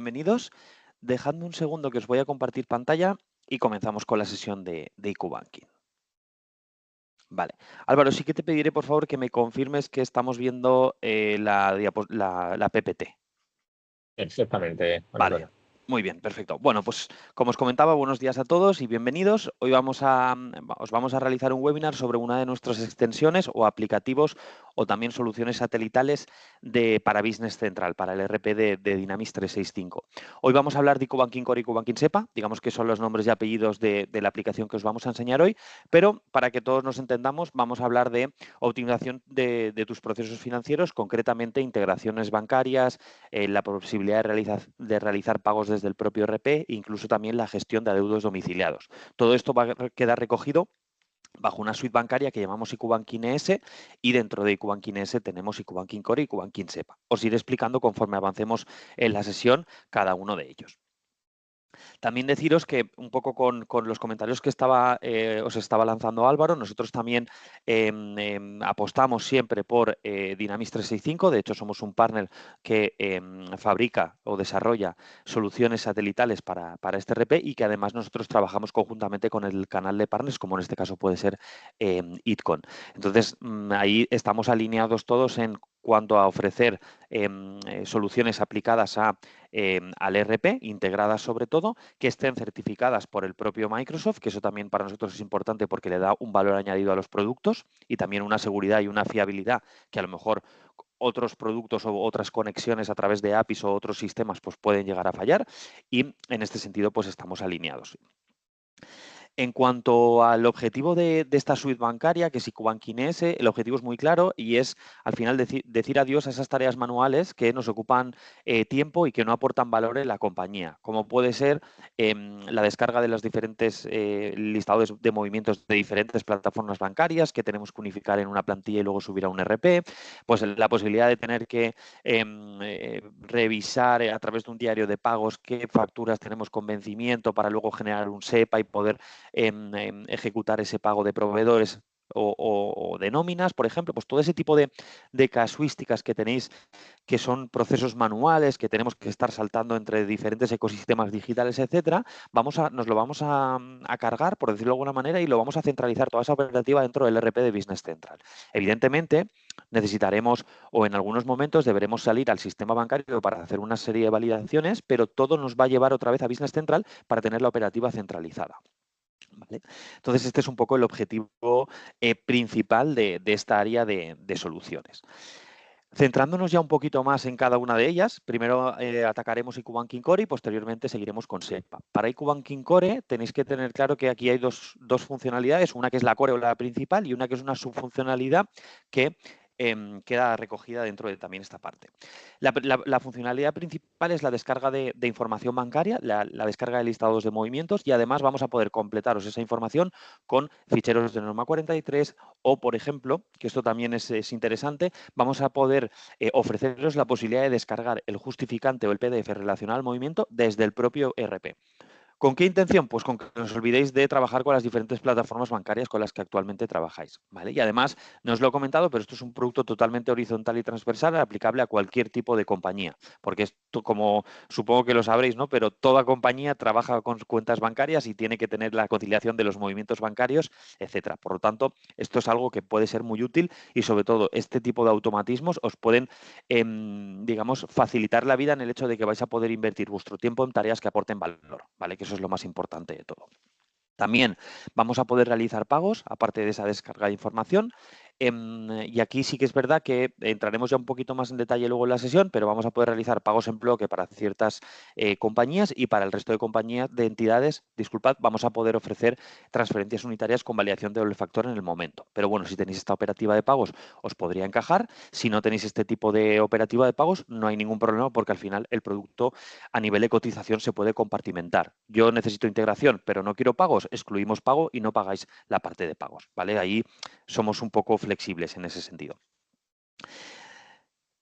bienvenidos. Dejadme un segundo que os voy a compartir pantalla y comenzamos con la sesión de IQ Banking. Vale. Álvaro, sí que te pediré, por favor, que me confirmes que estamos viendo la PPT. Exactamente, Vale, Antonio. muy bien, perfecto. Bueno, pues como os comentaba, buenos días a todos y bienvenidos. Hoy os vamos a realizar un webinar sobre una de nuestras extensiones o aplicativos o también soluciones satelitales para Business Central, para el ERP de Dynamics 365. Hoy vamos a hablar de IQ Banking Core y IQ Banking SEPA, digamos que son los nombres y apellidos de la aplicación que os vamos a enseñar hoy, pero para que todos nos entendamos, vamos a hablar de optimización de tus procesos financieros, concretamente integraciones bancarias, la posibilidad de realizar pagos desde el propio ERP, incluso también la gestión de adeudos domiciliados. Todo esto va a quedar recogido bajo una suite bancaria que llamamos IQ Banking ES y dentro de IQ Banking ES tenemos IQ Banking Core y IQ Banking SEPA. Os iré explicando conforme avancemos en la sesión cada uno de ellos. También deciros que un poco con los comentarios que os estaba lanzando Álvaro, nosotros también apostamos siempre por Dynamics 365. De hecho, somos un partner que fabrica o desarrolla soluciones satelitales para este RP y que además nosotros trabajamos conjuntamente con el canal de partners, como en este caso puede ser ITCON. Entonces, ahí estamos alineados todos en cuanto a ofrecer soluciones aplicadas al ERP, integradas sobre todo, que estén certificadas por el propio Microsoft, que eso también para nosotros es importante porque le da un valor añadido a los productos y también una seguridad y una fiabilidad que a lo mejor otros productos o otras conexiones a través de APIs o otros sistemas pues pueden llegar a fallar y en este sentido pues estamos alineados. En cuanto al objetivo de esta suite bancaria, que es IQ Banking ES, el objetivo es muy claro y es al final decir adiós a esas tareas manuales que nos ocupan tiempo y que no aportan valor en la compañía, como puede ser la descarga de los diferentes listados de movimientos de diferentes plataformas bancarias que tenemos que unificar en una plantilla y luego subir a un RP, pues la posibilidad de tener que revisar a través de un diario de pagos qué facturas tenemos con vencimiento para luego generar un SEPA y poder ejecutar ese pago de proveedores o de nóminas, por ejemplo, pues todo ese tipo de casuísticas que tenéis, que son procesos manuales, que tenemos que estar saltando entre diferentes ecosistemas digitales, etcétera, nos lo vamos a cargar, por decirlo de alguna manera, y lo vamos a centralizar toda esa operativa dentro del ERP de Business Central. Evidentemente, necesitaremos o en algunos momentos deberemos salir al sistema bancario para hacer una serie de validaciones, pero todo nos va a llevar otra vez a Business Central para tener la operativa centralizada. ¿Vale? Entonces, este es un poco el objetivo principal de esta área de soluciones. Centrándonos ya un poquito más en cada una de ellas, primero atacaremos IQ Banking Core y posteriormente seguiremos con SEPA. Para IQ Banking Core tenéis que tener claro que aquí hay dos funcionalidades, una que es la core o la principal y una que es una subfuncionalidad que queda recogida dentro de también esta parte. La funcionalidad principal es la descarga de información bancaria, la descarga de listados de movimientos y además vamos a poder completaros esa información con ficheros de norma 43 o, por ejemplo, que esto también es interesante, vamos a poder ofreceros la posibilidad de descargar el justificante o el PDF relacionado al movimiento desde el propio ERP. ¿Con qué intención? Pues con que no os olvidéis de trabajar con las diferentes plataformas bancarias con las que actualmente trabajáis, ¿vale? Y además, no os lo he comentado, pero esto es un producto totalmente horizontal y transversal, aplicable a cualquier tipo de compañía, porque esto, como supongo que lo sabréis, ¿no? Pero toda compañía trabaja con cuentas bancarias y tiene que tener la conciliación de los movimientos bancarios, etcétera. Por lo tanto, esto es algo que puede ser muy útil y, sobre todo, este tipo de automatismos os pueden, digamos, facilitar la vida en el hecho de que vais a poder invertir vuestro tiempo en tareas que aporten valor, ¿vale? Que eso es lo más importante de todo. También vamos a poder realizar pagos, aparte de esa descarga de información. Y aquí sí que es verdad que entraremos ya un poquito más en detalle luego en la sesión, pero vamos a poder realizar pagos en bloque para ciertas compañías y para el resto de compañías, de entidades, disculpad, vamos a poder ofrecer transferencias unitarias con validación de doble factor en el momento. Pero bueno, si tenéis esta operativa de pagos, os podría encajar. Si no tenéis este tipo de operativa de pagos, no hay ningún problema porque al final el producto a nivel de cotización se puede compartimentar. Yo necesito integración, pero no quiero pagos, excluimos pago y no pagáis la parte de pagos, ¿vale? Ahí somos un poco flexibles en ese sentido.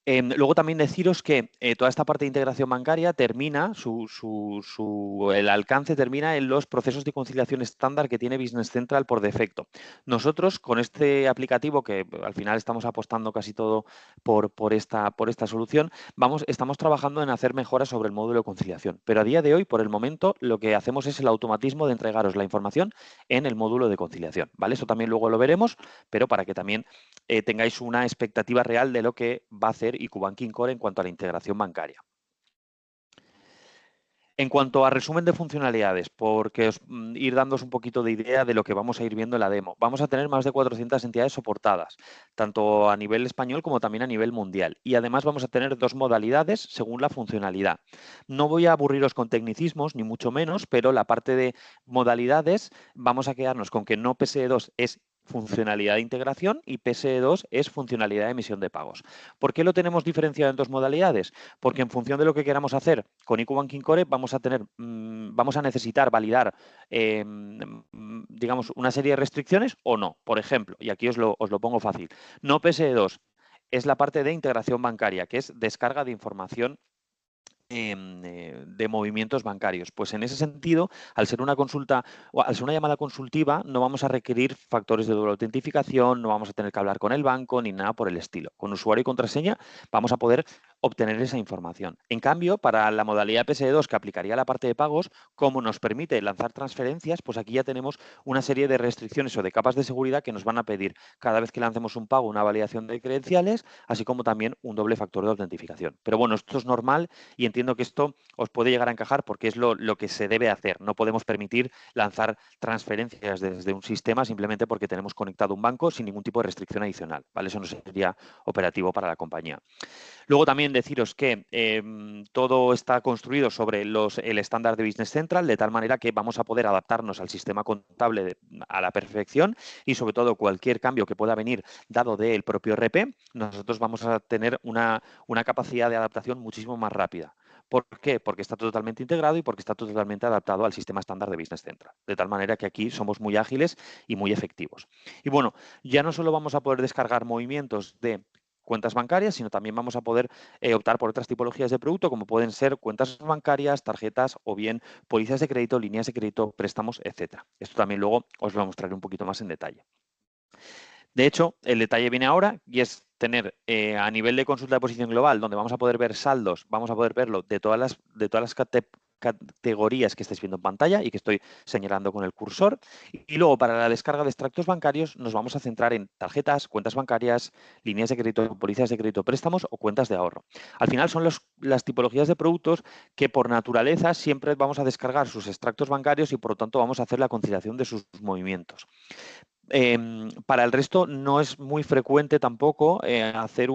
Luego también deciros que toda esta parte de integración bancaria termina, el alcance termina en los procesos de conciliación estándar que tiene Business Central por defecto. Nosotros, con este aplicativo, que al final estamos apostando casi todo por esta solución, estamos trabajando en hacer mejoras sobre el módulo de conciliación. Pero a día de hoy, por el momento, lo que hacemos es el automatismo de entregaros la información en el módulo de conciliación, ¿vale? Eso también luego lo veremos, pero para que también tengáis una expectativa real de lo que va a hacer IQ Banking Core en cuanto a la integración bancaria. En cuanto a resumen de funcionalidades, porque ir dándoos un poquito de idea de lo que vamos a ir viendo en la demo. Vamos a tener más de 400 entidades soportadas, tanto a nivel español como también a nivel mundial. Y además vamos a tener 2 modalidades según la funcionalidad. No voy a aburriros con tecnicismos, ni mucho menos, pero la parte de modalidades vamos a quedarnos con que no PSE2 es funcionalidad de integración y PSE2 es funcionalidad de emisión de pagos. ¿Por qué lo tenemos diferenciado en 2 modalidades? Porque en función de lo que queramos hacer con IQ Banking Core vamos a necesitar validar, digamos, una serie de restricciones o no. Por ejemplo, y aquí os lo pongo fácil, no PSE2 es la parte de integración bancaria, que es descarga de información de movimientos bancarios. Pues en ese sentido, al ser una consulta o al ser una llamada consultiva, no vamos a requerir factores de doble autentificación, no vamos a tener que hablar con el banco ni nada por el estilo. Con usuario y contraseña vamos a poder obtener esa información. En cambio, para la modalidad PSE2 que aplicaría la parte de pagos, como nos permite lanzar transferencias, pues aquí ya tenemos una serie de restricciones o de capas de seguridad que nos van a pedir cada vez que lancemos un pago una validación de credenciales, así como también un doble factor de autentificación. Pero bueno, esto es normal y entiendo que esto os puede llegar a encajar porque es lo que se debe hacer. No podemos permitir lanzar transferencias desde un sistema simplemente porque tenemos conectado un banco sin ningún tipo de restricción adicional, ¿vale? Eso no sería operativo para la compañía. Luego también deciros que todo está construido sobre el estándar de Business Central, de tal manera que vamos a poder adaptarnos al sistema contable a la perfección y sobre todo cualquier cambio que pueda venir dado del propio RP, nosotros vamos a tener una capacidad de adaptación muchísimo más rápida. ¿Por qué? Porque está totalmente integrado y porque está totalmente adaptado al sistema estándar de Business Central. De tal manera que aquí somos muy ágiles y muy efectivos. Y bueno, ya no solo vamos a poder descargar movimientos de cuentas bancarias, sino también vamos a poder optar por otras tipologías de producto, como pueden ser cuentas bancarias, tarjetas o bien pólizas de crédito, líneas de crédito, préstamos, etcétera. Esto también luego os lo mostraré un poquito más en detalle. De hecho, el detalle viene ahora y es tener a nivel de consulta de posición global, donde vamos a poder ver saldos, vamos a poder verlo de todas las categorías que estáis viendo en pantalla y que estoy señalando con el cursor. Y luego, para la descarga de extractos bancarios, nos vamos a centrar en tarjetas, cuentas bancarias, líneas de crédito, pólizas de crédito, préstamos o cuentas de ahorro. Al final son las tipologías de productos que por naturaleza siempre vamos a descargar sus extractos bancarios y por lo tanto vamos a hacer la conciliación de sus movimientos. Para el resto no es muy frecuente tampoco hacer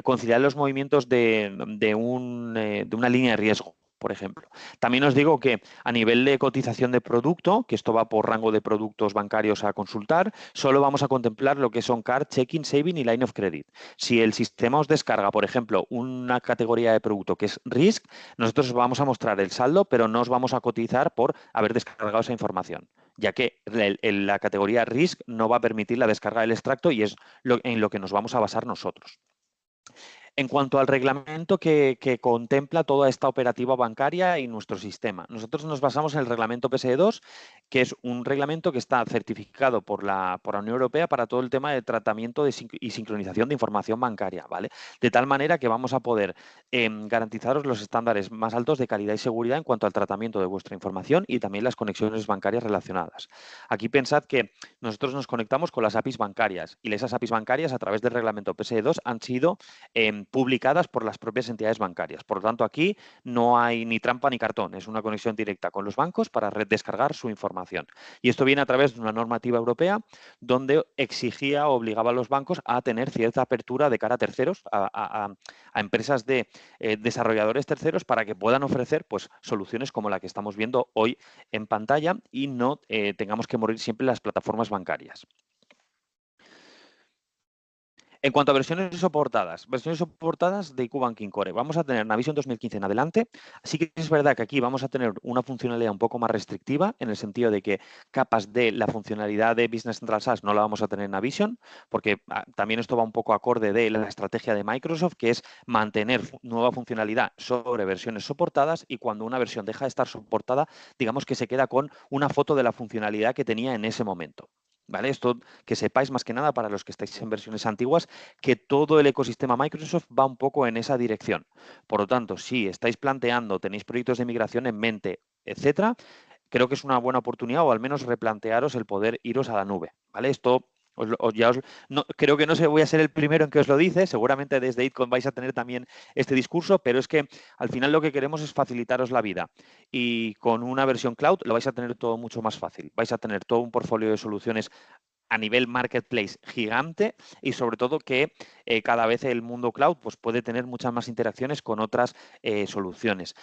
conciliar los movimientos de una línea de riesgo, por ejemplo. También os digo que a nivel de cotización de producto, que esto va por rango de productos bancarios a consultar, solo vamos a contemplar lo que son card, checking, saving y line of credit. Si el sistema os descarga, por ejemplo, una categoría de producto que es risk, nosotros os vamos a mostrar el saldo, pero no os vamos a cotizar por haber descargado esa información, ya que la categoría RISC no va a permitir la descarga del extracto y es en lo que nos vamos a basar nosotros. En cuanto al reglamento que contempla toda esta operativa bancaria y nuestro sistema, nosotros nos basamos en el reglamento PSE2, que es un reglamento que está certificado por la Unión Europea para todo el tema de tratamiento y sincronización de información bancaria, ¿vale? De tal manera que vamos a poder garantizaros los estándares más altos de calidad y seguridad en cuanto al tratamiento de vuestra información y también las conexiones bancarias relacionadas. Aquí pensad que nosotros nos conectamos con las APIs bancarias y esas APIs bancarias a través del reglamento PSE2 han sido publicadas por las propias entidades bancarias. Por lo tanto, aquí no hay ni trampa ni cartón, es una conexión directa con los bancos para descargar su información. Y esto viene a través de una normativa europea donde exigía o obligaba a los bancos a tener cierta apertura de cara a terceros, a empresas de desarrolladores terceros para que puedan ofrecer pues, soluciones como la que estamos viendo hoy en pantalla y no tengamos que morir siempre las plataformas bancarias. En cuanto a versiones soportadas de IQ Banking Core, vamos a tener Navision 2015 en adelante. Sí que es verdad que aquí vamos a tener una funcionalidad un poco más restrictiva, en el sentido de que capas de la funcionalidad de Business Central SaaS no la vamos a tener en Navision, porque también esto va un poco acorde de la estrategia de Microsoft, que es mantener nueva funcionalidad sobre versiones soportadas, y cuando una versión deja de estar soportada, digamos que se queda con una foto de la funcionalidad que tenía en ese momento. ¿Vale? Esto que sepáis más que nada para los que estáis en versiones antiguas, que todo el ecosistema Microsoft va un poco en esa dirección. Por lo tanto, si estáis planteando, tenéis proyectos de migración en mente, etcétera, creo que es una buena oportunidad, o al menos replantearos el poder iros a la nube. ¿Vale? Esto no, creo que no sé, voy a ser el primero en que os lo dice, seguramente desde ITCON vais a tener también este discurso, pero es que al final lo que queremos es facilitaros la vida, y con una versión cloud lo vais a tener todo mucho más fácil. Vais a tener todo un portfolio de soluciones a nivel marketplace gigante, y sobre todo que cada vez el mundo cloud pues, puede tener muchas más interacciones con otras soluciones.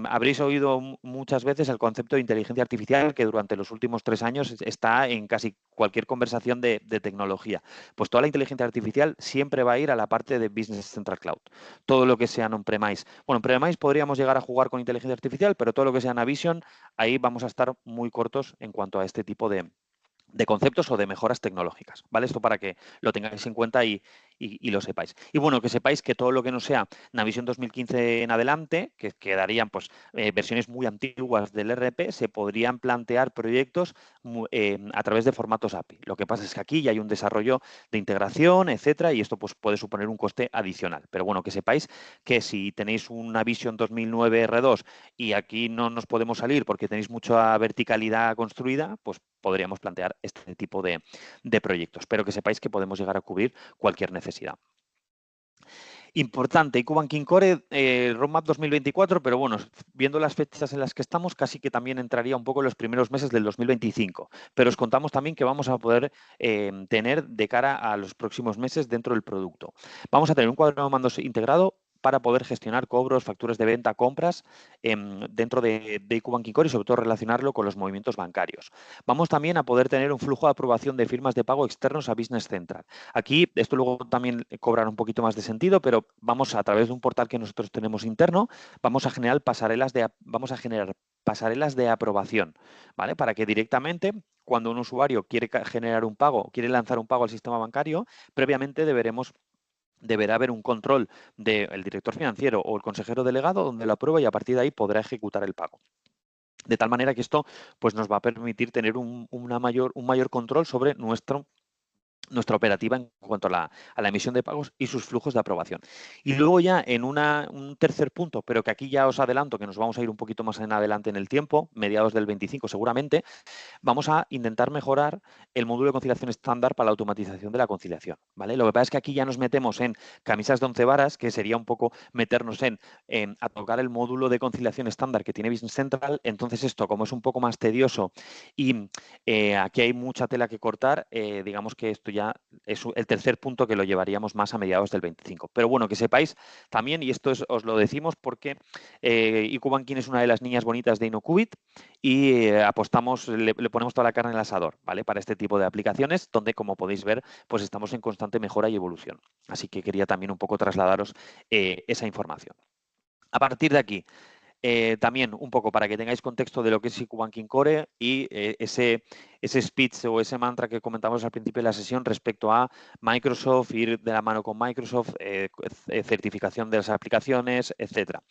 Habréis oído muchas veces el concepto de inteligencia artificial, que durante los últimos 3 años está en casi cualquier conversación de tecnología. Pues toda la inteligencia artificial siempre va a ir a la parte de Business Central Cloud. Todo lo que sea on-premise. Bueno, on-premise podríamos llegar a jugar con inteligencia artificial, pero todo lo que sea Navision, ahí vamos a estar muy cortos en cuanto a este tipo de conceptos o de mejoras tecnológicas, ¿vale? Esto para que lo tengáis en cuenta y lo sepáis. Y bueno, que sepáis que todo lo que no sea Navision 2015 en adelante, que quedarían pues versiones muy antiguas del ERP, se podrían plantear proyectos a través de formatos API. Lo que pasa es que aquí ya hay un desarrollo de integración, etcétera, y esto pues puede suponer un coste adicional. Pero bueno, que sepáis que si tenéis una Navision 2009 R2 y aquí no nos podemos salir porque tenéis mucha verticalidad construida, pues podríamos plantear este tipo de proyectos. Pero que sepáis que podemos llegar a cubrir cualquier necesidad. Importante, IQ Banking Core, Roadmap 2024, pero bueno, viendo las fechas en las que estamos, casi que también entraría un poco en los primeros meses del 2025. Pero os contamos también que vamos a poder tener de cara a los próximos meses dentro del producto. Vamos a tener un cuadro de mandos integrado para poder gestionar cobros, facturas de venta, compras dentro de IQ Banking Core, y sobre todo relacionarlo con los movimientos bancarios. Vamos también a poder tener un flujo de aprobación de firmas de pago externos a Business Central. Aquí, esto luego también cobrará un poquito más de sentido, pero vamos a través de un portal que nosotros tenemos interno, vamos a generar pasarelas de aprobación, ¿vale? Para que directamente, cuando un usuario quiere generar un pago, quiere lanzar un pago al sistema bancario, previamente deberá haber un control del director financiero o el consejero delegado donde lo aprueba, y a partir de ahí podrá ejecutar el pago. De tal manera que esto pues, nos va a permitir tener un mayor control sobre nuestra operativa en cuanto a la emisión de pagos y sus flujos de aprobación. Y luego ya en un tercer punto, pero que aquí ya os adelanto que nos vamos a ir un poquito más en adelante en el tiempo, mediados del 25 seguramente, vamos a intentar mejorar el módulo de conciliación estándar para la automatización de la conciliación, ¿vale? Lo que pasa es que aquí ya nos metemos en camisas de 11 varas, que sería un poco meternos a tocar el módulo de conciliación estándar que tiene Business Central. Entonces esto, como es un poco más tedioso y aquí hay mucha tela que cortar, digamos que esto ya es el tercer punto, que lo llevaríamos más a mediados del 25. Pero bueno, que sepáis también, y esto os lo decimos porque IQ Banking es una de las niñas bonitas de InnoQubit, y apostamos, le ponemos toda la carne en el asador, ¿vale? Para este tipo de aplicaciones, donde, como podéis ver, pues estamos en constante mejora y evolución. Así que quería también un poco trasladaros esa información. A partir de aquí, también un poco para que tengáis contexto de lo que es IQ Banking Core y ese speech o ese mantra que comentamos al principio de la sesión respecto a Microsoft, ir de la mano con Microsoft, certificación de las aplicaciones, etcétera.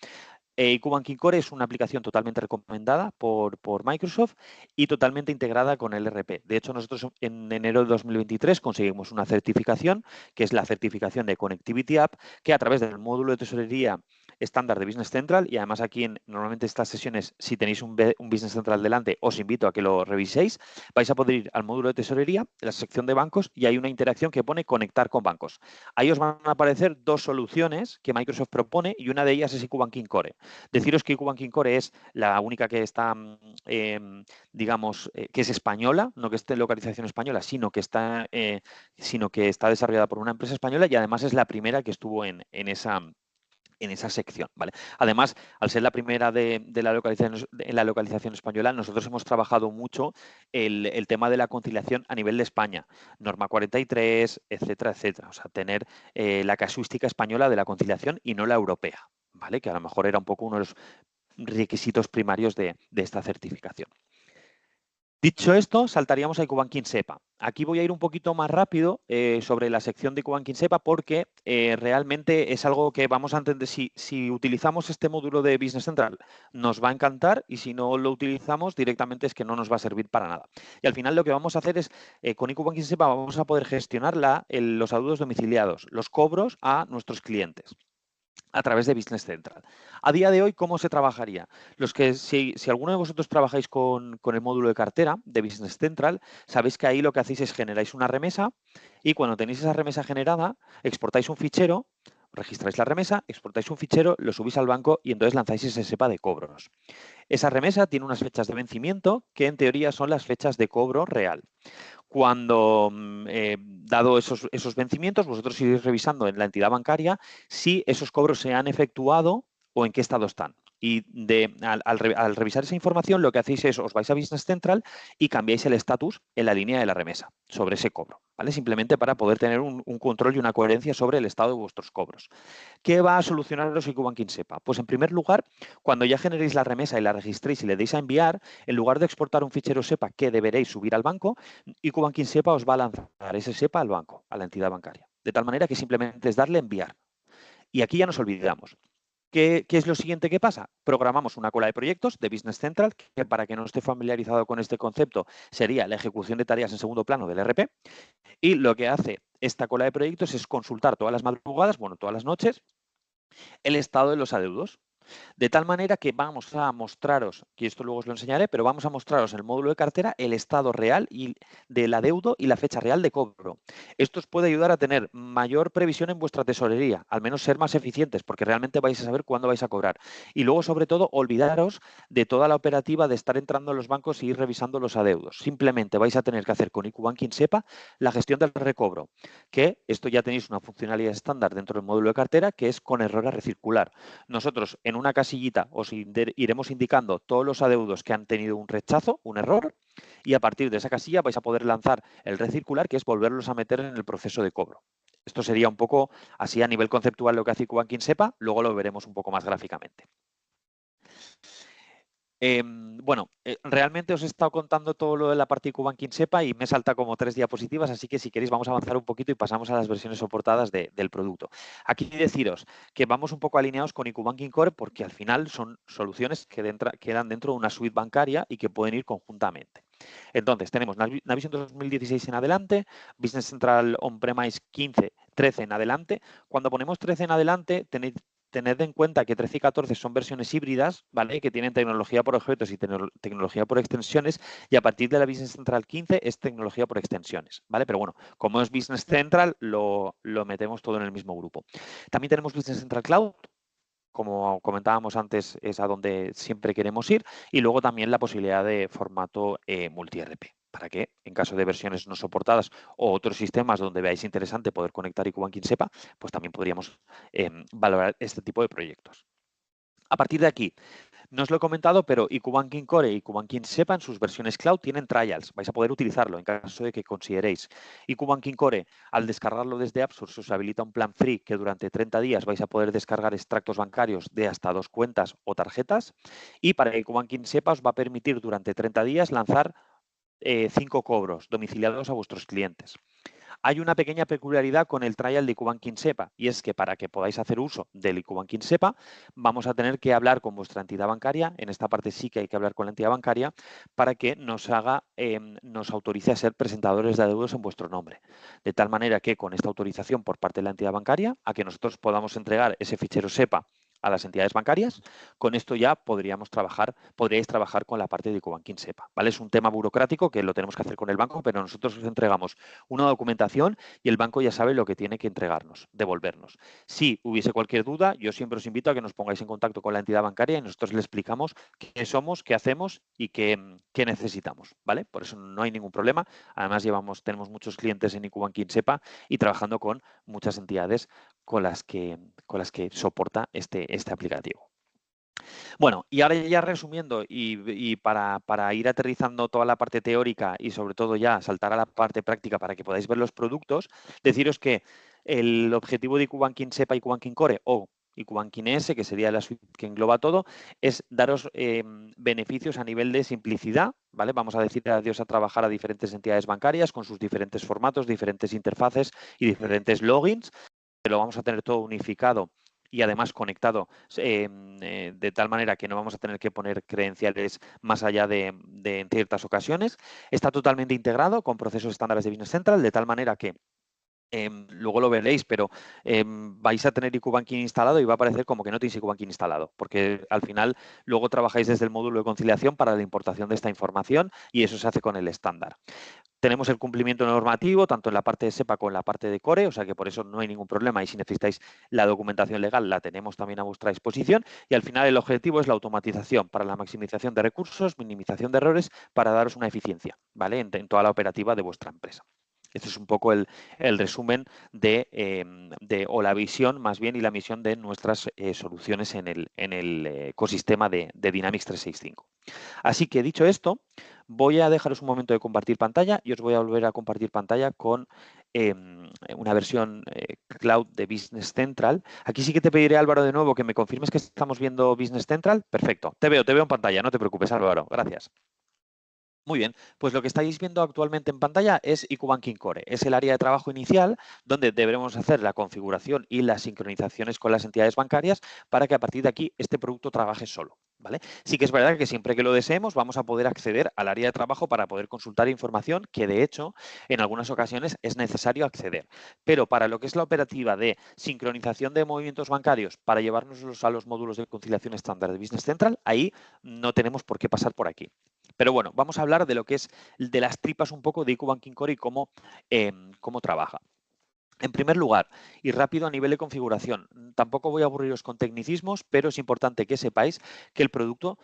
IQ Banking Core es una aplicación totalmente recomendada por Microsoft y totalmente integrada con el ERP. De hecho, nosotros en enero de 2023 conseguimos una certificación, que es la certificación de Connectivity App, que a través del módulo de tesorería estándar de Business Central, y además aquí normalmente estas sesiones, si tenéis un Business Central delante, os invito a que lo reviséis, vais a poder ir al módulo de tesorería, la sección de bancos, y hay una interacción que pone conectar con bancos. Ahí os van a aparecer dos soluciones que Microsoft propone, y una de ellas es IQ Banking Core. Deciros que IQ Banking Core es la única que está, digamos, que es española, no que esté en localización española, sino que está desarrollada por una empresa española, y además es la primera que estuvo en esa en esa sección, ¿vale? Además, al ser la primera de la localización, en la localización española, nosotros hemos trabajado mucho el tema de la conciliación a nivel de España, norma 43, etcétera, etcétera. O sea, tener la casuística española de la conciliación y no la europea, ¿vale? Que a lo mejor era un poco uno de los requisitos primarios de esta certificación. Dicho esto, saltaríamos a Icubanking SEPA. Aquí voy a ir un poquito más rápido sobre la sección de Icubanking SEPA porque realmente es algo que vamos a entender. Si utilizamos este módulo de Business Central, nos va a encantar, y si no lo utilizamos directamente es que no nos va a servir para nada. Y al final lo que vamos a hacer es, con Icubanking SEPA vamos a poder gestionar los adeudos domiciliados, los cobros a nuestros clientes a través de Business Central. A día de hoy, ¿cómo se trabajaría? Si alguno de vosotros trabajáis con el módulo de cartera de Business Central, sabéis que ahí lo que hacéis es generáis una remesa y cuando tenéis esa remesa generada, exportáis un fichero, registráis la remesa, exportáis un fichero, lo subís al banco y entonces lanzáis ese SEPA de cobros. Esa remesa tiene unas fechas de vencimiento que en teoría son las fechas de cobro real. Cuando, dado esos vencimientos, vosotros iréis revisando en la entidad bancaria si esos cobros se han efectuado o en qué estado están. Y al revisar esa información, lo que hacéis es, os vais a Business Central y cambiáis el estatus en la línea de la remesa sobre ese cobro, ¿vale? Simplemente para poder tener un control y una coherencia sobre el estado de vuestros cobros. ¿Qué va a solucionaros Icubanking SEPA? Pues en primer lugar, cuando ya generéis la remesa y la registréis y le deis a enviar, en lugar de exportar un fichero SEPA que deberéis subir al banco, Icubanking SEPA os va a lanzar ese SEPA al banco, a la entidad bancaria. De tal manera que simplemente es darle a enviar. Y aquí ya nos olvidamos. ¿Qué es lo siguiente que pasa? Programamos una cola de proyectos de Business Central, que para que no esté familiarizado con este concepto sería la ejecución de tareas en segundo plano del RP. Y lo que hace esta cola de proyectos es consultar todas las madrugadas, bueno, todas las noches, el estado de los adeudos. De tal manera que vamos a mostraros, y esto luego os lo enseñaré, pero vamos a mostraros en el módulo de cartera el estado real del adeudo y la fecha real de cobro. Esto os puede ayudar a tener mayor previsión en vuestra tesorería, al menos ser más eficientes, porque realmente vais a saber cuándo vais a cobrar. Y luego, sobre todo, olvidaros de toda la operativa de estar entrando a los bancos y ir revisando los adeudos. Simplemente vais a tener que hacer con Icubanking SEPA la gestión del recobro, que esto ya tenéis una funcionalidad estándar dentro del módulo de cartera, que es con error a recircular. Nosotros en una casillita os iremos indicando todos los adeudos que han tenido un rechazo, un error, y a partir de esa casilla vais a poder lanzar el recircular, que es volverlos a meter en el proceso de cobro. Esto sería un poco así a nivel conceptual lo que hace Icubanking SEPA, luego lo veremos un poco más gráficamente. Bueno, realmente os he estado contando todo lo de la parte de Icubanking SEPA y me salta como 3 diapositivas, así que si queréis vamos a avanzar un poquito y pasamos a las versiones soportadas del producto. Aquí deciros que vamos un poco alineados con Icubanking Core porque al final son soluciones que quedan dentro de una suite bancaria y que pueden ir conjuntamente. Entonces, tenemos Navision 2016 en adelante, Business Central On-Premise 15, 13 en adelante. Cuando ponemos 13 en adelante, tened en cuenta que 13 y 14 son versiones híbridas, ¿vale? Que tienen tecnología por objetos y tecnología por extensiones, y a partir de la Business Central 15 es tecnología por extensiones, ¿vale? Pero bueno, como es Business Central, lo metemos todo en el mismo grupo. También tenemos Business Central Cloud, como comentábamos antes, es a donde siempre queremos ir, y luego también la posibilidad de formato multi-RP, para que en caso de versiones no soportadas o otros sistemas donde veáis interesante poder conectar Icubanking SEPA, pues también podríamos valorar este tipo de proyectos. A partir de aquí, no os lo he comentado, pero Icubanking Core y Icubanking SEPA en sus versiones cloud tienen trials. Vais a poder utilizarlo en caso de que consideréis. Icubanking Core, al descargarlo desde AppSource, os habilita un plan free que durante 30 días vais a poder descargar extractos bancarios de hasta 2 cuentas o tarjetas. Y para Icubanking SEPA os va a permitir durante 30 días lanzar 5 cobros domiciliados a vuestros clientes. Hay una pequeña peculiaridad con el trial de Icubanking SEPA, y es que para que podáis hacer uso del Icubanking SEPA vamos a tener que hablar con vuestra entidad bancaria. En esta parte sí que hay que hablar con la entidad bancaria para que nos autorice a ser presentadores de adeudos en vuestro nombre. De tal manera que con esta autorización por parte de la entidad bancaria, a que nosotros podamos entregar ese fichero SEPA a las entidades bancarias, con esto ya podríais trabajar con la parte de IcuBanking SEPA, ¿vale? Es un tema burocrático que lo tenemos que hacer con el banco, pero nosotros os entregamos una documentación y el banco ya sabe lo que tiene que entregarnos, devolvernos. Si hubiese cualquier duda, yo siempre os invito a que nos pongáis en contacto con la entidad bancaria y nosotros le explicamos qué somos, qué hacemos y qué necesitamos, ¿vale? Por eso no hay ningún problema. Además, tenemos muchos clientes en IcuBanking SEPA y trabajando con muchas entidades con las que soporta este aplicativo. Bueno, y ahora ya resumiendo y para ir aterrizando toda la parte teórica y sobre todo ya saltar a la parte práctica para que podáis ver los productos, deciros que el objetivo de IcuBanking SEPA y IcuBanking Core o IcuBanking S, que sería la suite que engloba todo, es daros beneficios a nivel de simplicidad, ¿vale? Vamos a decir adiós a trabajar a diferentes entidades bancarias con sus diferentes formatos, diferentes interfaces y diferentes logins. Lo vamos a tener todo unificado y además conectado de tal manera que no vamos a tener que poner credenciales más allá de en ciertas ocasiones. Está totalmente integrado con procesos estándares de Business Central, de tal manera que luego lo veréis, pero vais a tener IcuBanking instalado y va a parecer como que no tenéis IcuBanking instalado, porque al final luego trabajáis desde el módulo de conciliación para la importación de esta información y eso se hace con el estándar. Tenemos el cumplimiento normativo, tanto en la parte de SEPA como en la parte de Core, o sea que por eso no hay ningún problema y si necesitáis la documentación legal la tenemos también a vuestra disposición y al final el objetivo es la automatización para la maximización de recursos, minimización de errores para daros una eficiencia, ¿vale? En toda la operativa de vuestra empresa. Este es un poco el resumen o la visión más bien y la misión de nuestras soluciones en el ecosistema de Dynamics 365. Así que dicho esto, voy a dejaros un momento de compartir pantalla y os voy a volver a compartir pantalla con una versión cloud de Business Central. Aquí sí que te pediré, Álvaro, de nuevo que me confirmes que estamos viendo Business Central. Perfecto, te veo en pantalla, no te preocupes, Álvaro, gracias. Muy bien, pues lo que estáis viendo actualmente en pantalla es IcuBanking Core. Es el área de trabajo inicial donde deberemos hacer la configuración y las sincronizaciones con las entidades bancarias para que a partir de aquí este producto trabaje solo, ¿vale? Sí que es verdad que siempre que lo deseemos vamos a poder acceder al área de trabajo para poder consultar información que de hecho en algunas ocasiones es necesario acceder. Pero para lo que es la operativa de sincronización de movimientos bancarios para llevárnoslos a los módulos de conciliación estándar de Business Central, ahí no tenemos por qué pasar por aquí. Pero bueno, vamos a hablar de lo que es de las tripas un poco de IcuBanking Core y cómo trabaja. En primer lugar, y rápido a nivel de configuración, tampoco voy a aburriros con tecnicismos, pero es importante que sepáis que el producto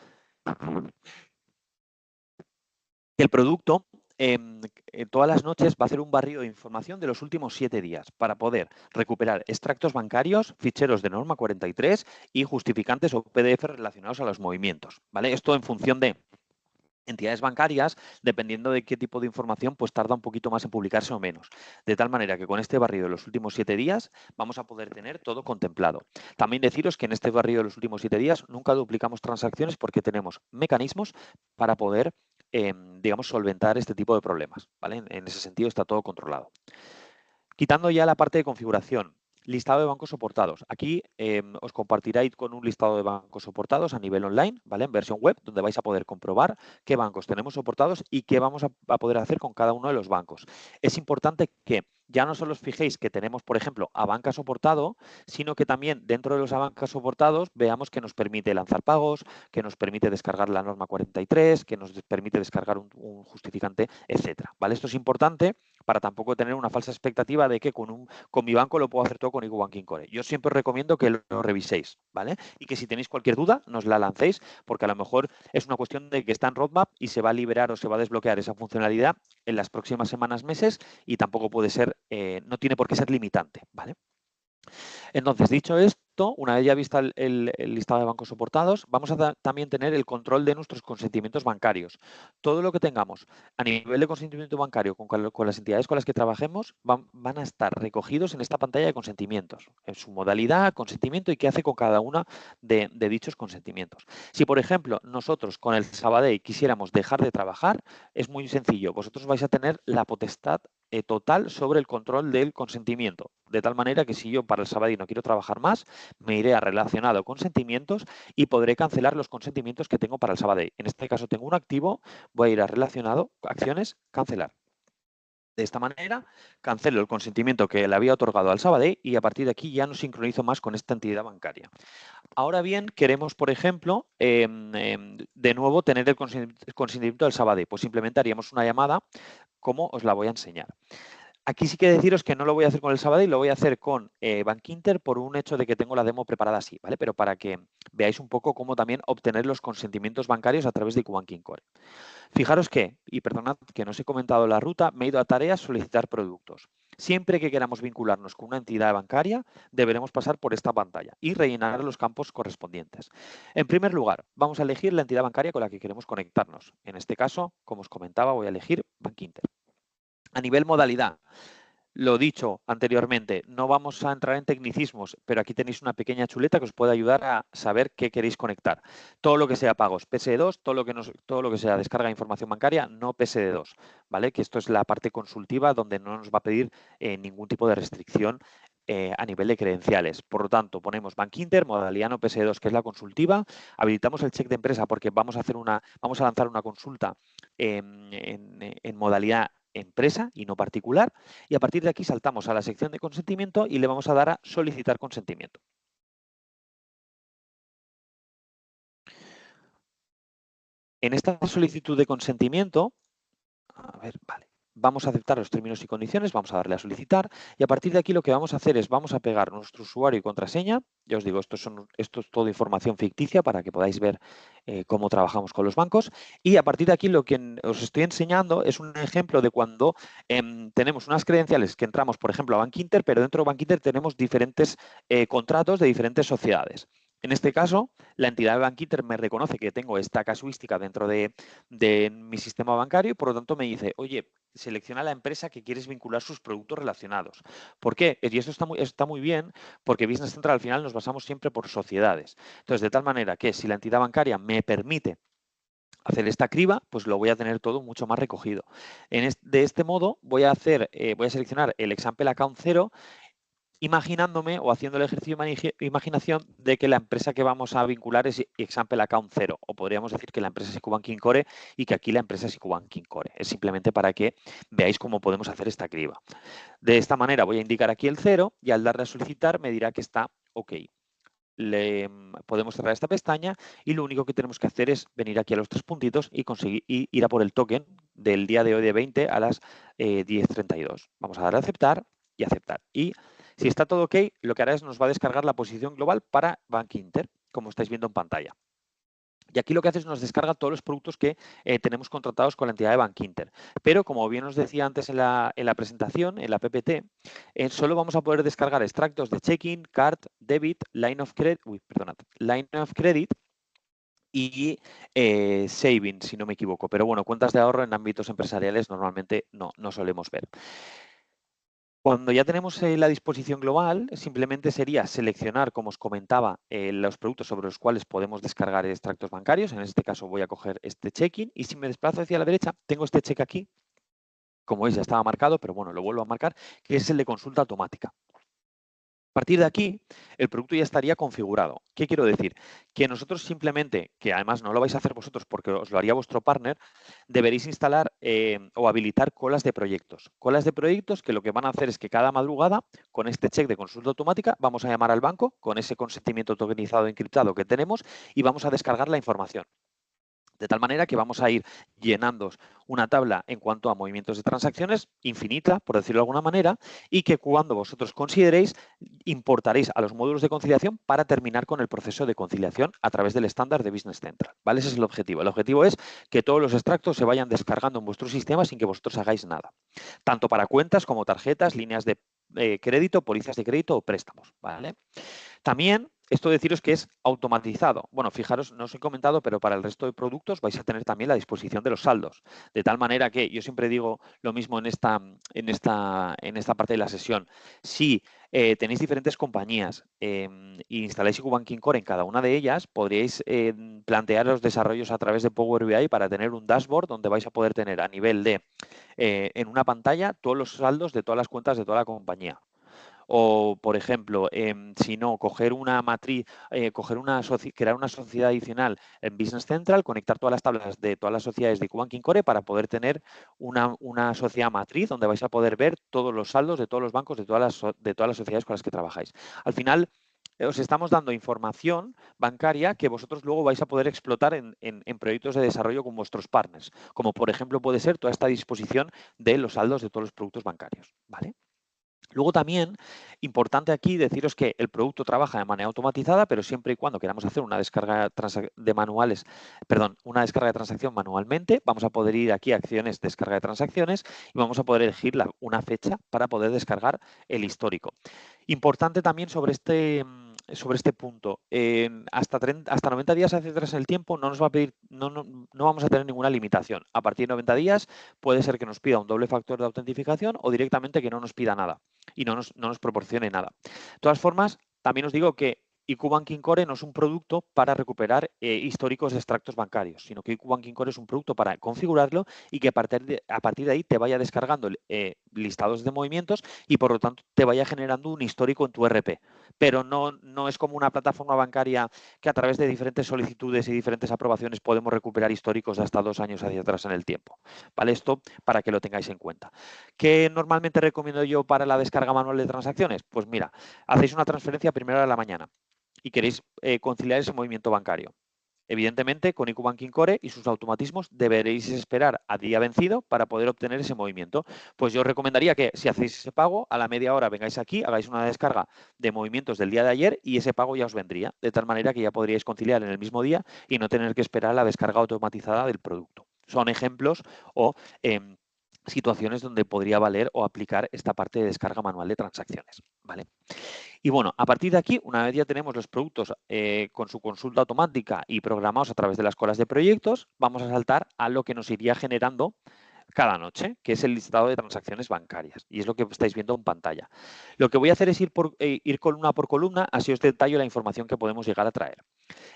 todas las noches va a hacer un barrido de información de los últimos 7 días para poder recuperar extractos bancarios, ficheros de norma 43 y justificantes o PDF relacionados a los movimientos, ¿vale? Esto en función de entidades bancarias, dependiendo de qué tipo de información, pues tarda un poquito más en publicarse o menos. De tal manera que con este barrido de los últimos 7 días vamos a poder tener todo contemplado. También deciros que en este barrido de los últimos 7 días nunca duplicamos transacciones porque tenemos mecanismos para poder, digamos, solventar este tipo de problemas, ¿vale? En ese sentido está todo controlado. Quitando ya la parte de configuración, listado de bancos soportados. Aquí os compartiré con un listado de bancos soportados a nivel online, ¿vale? En versión web, donde vais a poder comprobar qué bancos tenemos soportados y qué vamos a poder hacer con cada uno de los bancos. Es importante que ya no solo os fijéis que tenemos, por ejemplo, a banca soportado, sino que también dentro de los bancos soportados veamos que nos permite lanzar pagos, que nos permite descargar la norma 43, que nos permite descargar un justificante, etcétera, ¿vale? Esto es importante para tampoco tener una falsa expectativa de que con mi banco lo puedo hacer todo con IcuBanking Core. Yo siempre os recomiendo que lo reviséis, ¿vale? Y que si tenéis cualquier duda, nos la lancéis, porque a lo mejor es una cuestión de que está en roadmap y se va a liberar o se va a desbloquear esa funcionalidad en las próximas semanas, meses, y tampoco puede ser, no tiene por qué ser limitante, ¿vale? Entonces, dicho esto, una vez ya vista el listado de bancos soportados, vamos a también tener el control de nuestros consentimientos bancarios. Todo lo que tengamos a nivel de consentimiento bancario con las entidades con las que trabajemos van a estar recogidos en esta pantalla de consentimientos, en su modalidad, consentimiento y qué hace con cada una de dichos consentimientos. Si, por ejemplo, nosotros con el Sabadell quisiéramos dejar de trabajar, es muy sencillo. Vosotros vais a tener la potestad total sobre el control del consentimiento. De tal manera que si yo para el Sabadell no quiero trabajar más, me iré a relacionado consentimientos y podré cancelar los consentimientos que tengo para el Sabadell. En este caso tengo un activo, voy a ir a relacionado, acciones, cancelar. De esta manera, cancelo el consentimiento que le había otorgado al Sabadell y a partir de aquí ya no sincronizo más con esta entidad bancaria. Ahora bien, queremos, por ejemplo, de nuevo tener el consentimiento del Sabadell. Pues simplemente haríamos una llamada, como os la voy a enseñar. Aquí sí que deciros que no lo voy a hacer con el Sabadell, lo voy a hacer con Bankinter por un hecho de que tengo la demo preparada así, ¿vale? Pero para que veáis un poco cómo también obtener los consentimientos bancarios a través de IQ Core. Fijaros que, y perdonad que no os he comentado la ruta, me he ido a tareas, solicitar productos. Siempre que queramos vincularnos con una entidad bancaria, deberemos pasar por esta pantalla y rellenar los campos correspondientes. En primer lugar, vamos a elegir la entidad bancaria con la que queremos conectarnos. En este caso, como os comentaba, voy a elegir Bankinter. A nivel modalidad, lo dicho anteriormente, no vamos a entrar en tecnicismos, pero aquí tenéis una pequeña chuleta que os puede ayudar a saber qué queréis conectar. Todo lo que sea pagos PSD2, todo lo que sea descarga de información bancaria, no PSD2, ¿vale? Que esto es la parte consultiva donde no nos va a pedir ningún tipo de restricción a nivel de credenciales. Por lo tanto, ponemos Bankinter, modalidad no PSD2, que es la consultiva, habilitamos el check de empresa porque vamos a lanzar una consulta en modalidad empresa y no particular, y a partir de aquí saltamos a la sección de consentimiento y le vamos a dar a solicitar consentimiento. En esta solicitud de consentimiento, a ver, vale, vamos a aceptar los términos y condiciones, vamos a darle a solicitar y a partir de aquí lo que vamos a hacer es vamos a pegar nuestro usuario y contraseña. Ya os digo, esto es todo información ficticia para que podáis ver cómo trabajamos con los bancos y a partir de aquí lo que os estoy enseñando es un ejemplo de cuando tenemos unas credenciales que entramos, por ejemplo, a Bankinter, pero dentro de Bankinter tenemos diferentes contratos de diferentes sociedades. En este caso, la entidad de Bankinter me reconoce que tengo esta casuística dentro de mi sistema bancario y por lo tanto me dice, oye, selecciona la empresa que quieres vincular sus productos relacionados. ¿Por qué? Y esto está muy bien porque Business Central al final nos basamos siempre por sociedades. Entonces, de tal manera que si la entidad bancaria me permite hacer esta criba, pues lo voy a tener todo mucho más recogido. De este modo voy a seleccionar el example account 0 imaginándome o haciendo el ejercicio de imaginación de que la empresa que vamos a vincular es Example Account 0, o podríamos decir que la empresa es IQ Core y que aquí la empresa es IQ Core. Es simplemente para que veáis cómo podemos hacer esta criba. De esta manera voy a indicar aquí el 0 y al darle a solicitar me dirá que está OK. Podemos cerrar esta pestaña y lo único que tenemos que hacer es venir aquí a los tres puntitos y conseguir ir a por el token del día de hoy de 20 a las 10:32. Vamos a darle a aceptar y aceptar. Y si está todo OK, lo que hará es nos va a descargar la posición global para Bankinter, como estáis viendo en pantalla. Y aquí lo que hace es nos descarga todos los productos que tenemos contratados con la entidad de Bankinter. Pero como bien os decía antes en la presentación, en la PPT, solo vamos a poder descargar extractos de checking, card, debit, line of credit y saving, si no me equivoco. Pero bueno, cuentas de ahorro en ámbitos empresariales normalmente no solemos ver. Cuando ya tenemos la disposición global, simplemente sería seleccionar, como os comentaba, los productos sobre los cuales podemos descargar extractos bancarios. En este caso voy a coger este checking y si me desplazo hacia la derecha, tengo este check aquí. Como veis, ya estaba marcado, pero bueno, lo vuelvo a marcar, que es el de consulta automática. A partir de aquí, el producto ya estaría configurado. ¿Qué quiero decir? Que nosotros simplemente, que además no lo vais a hacer vosotros porque os lo haría vuestro partner, deberéis instalar o habilitar colas de proyectos. Colas de proyectos que lo que van a hacer es que cada madrugada, con este check de consulta automática, vamos a llamar al banco con ese consentimiento tokenizado e encriptado que tenemos y vamos a descargar la información. De tal manera que vamos a ir llenando una tabla en cuanto a movimientos de transacciones infinita, por decirlo de alguna manera, y que cuando vosotros consideréis, importaréis a los módulos de conciliación para terminar con el proceso de conciliación a través del estándar de Business Central. ¿Vale? Ese es el objetivo. El objetivo es que todos los extractos se vayan descargando en vuestro sistema sin que vosotros hagáis nada. Tanto para cuentas como tarjetas, líneas de crédito, pólizas de crédito o préstamos. ¿Vale? También, esto deciros que es automatizado. Bueno, fijaros, no os he comentado, pero para el resto de productos vais a tener también la disposición de los saldos. De tal manera que yo siempre digo lo mismo en esta parte de la sesión. Si tenéis diferentes compañías e instaláis IQ Core en cada una de ellas, podríais plantear los desarrollos a través de Power BI para tener un dashboard donde vais a poder tener a nivel de, en una pantalla, todos los saldos de todas las cuentas de toda la compañía. O, por ejemplo, si no, coger una matriz, crear una sociedad adicional en Business Central, conectar todas las tablas de todas las sociedades de IQ Core para poder tener una sociedad matriz donde vais a poder ver todos los saldos de todos los bancos de todas las sociedades con las que trabajáis. Al final, os estamos dando información bancaria que vosotros luego vais a poder explotar en proyectos de desarrollo con vuestros partners, como por ejemplo puede ser toda esta disposición de los saldos de todos los productos bancarios, ¿vale? Luego también, importante aquí deciros que el producto trabaja de manera automatizada, pero siempre y cuando queramos hacer una descarga una descarga de transacción manualmente, vamos a poder ir aquí a acciones, descarga de transacciones, y vamos a poder elegir una fecha para poder descargar el histórico. Importante también sobre este punto, hasta 90 días hacia atrás en el tiempo no nos va a pedir, no vamos a tener ninguna limitación. A partir de 90 días puede ser que nos pida un doble factor de autentificación o directamente que no nos pida nada y no nos proporcione nada. De todas formas, también os digo que IQ Banking Core no es un producto para recuperar históricos de extractos bancarios, sino que IQ Banking Core es un producto para configurarlo y que a partir de ahí te vaya descargando listados de movimientos y por lo tanto te vaya generando un histórico en tu RP. Pero no es como una plataforma bancaria que a través de diferentes solicitudes y diferentes aprobaciones podemos recuperar históricos de hasta 2 años hacia atrás en el tiempo. ¿Vale? Esto para que lo tengáis en cuenta. ¿Qué normalmente recomiendo yo para la descarga manual de transacciones? Pues mira, hacéis una transferencia a primera hora de la mañana y queréis conciliar ese movimiento bancario. Evidentemente, con IQ Banking Core y sus automatismos deberéis esperar a día vencido para poder obtener ese movimiento. Pues yo os recomendaría que si hacéis ese pago, a la media hora vengáis aquí, hagáis una descarga de movimientos del día de ayer y ese pago ya os vendría, de tal manera que ya podríais conciliar en el mismo día y no tener que esperar la descarga automatizada del producto. Son ejemplos o situaciones donde podría valer o aplicar esta parte de descarga manual de transacciones, ¿vale? Y bueno, a partir de aquí, una vez ya tenemos los productos con su consulta automática y programados a través de las colas de proyectos, vamos a saltar a lo que nos iría generando cada noche, que es el listado de transacciones bancarias. Y es lo que estáis viendo en pantalla. Lo que voy a hacer es ir columna por columna, así os detallo la información que podemos llegar a traer.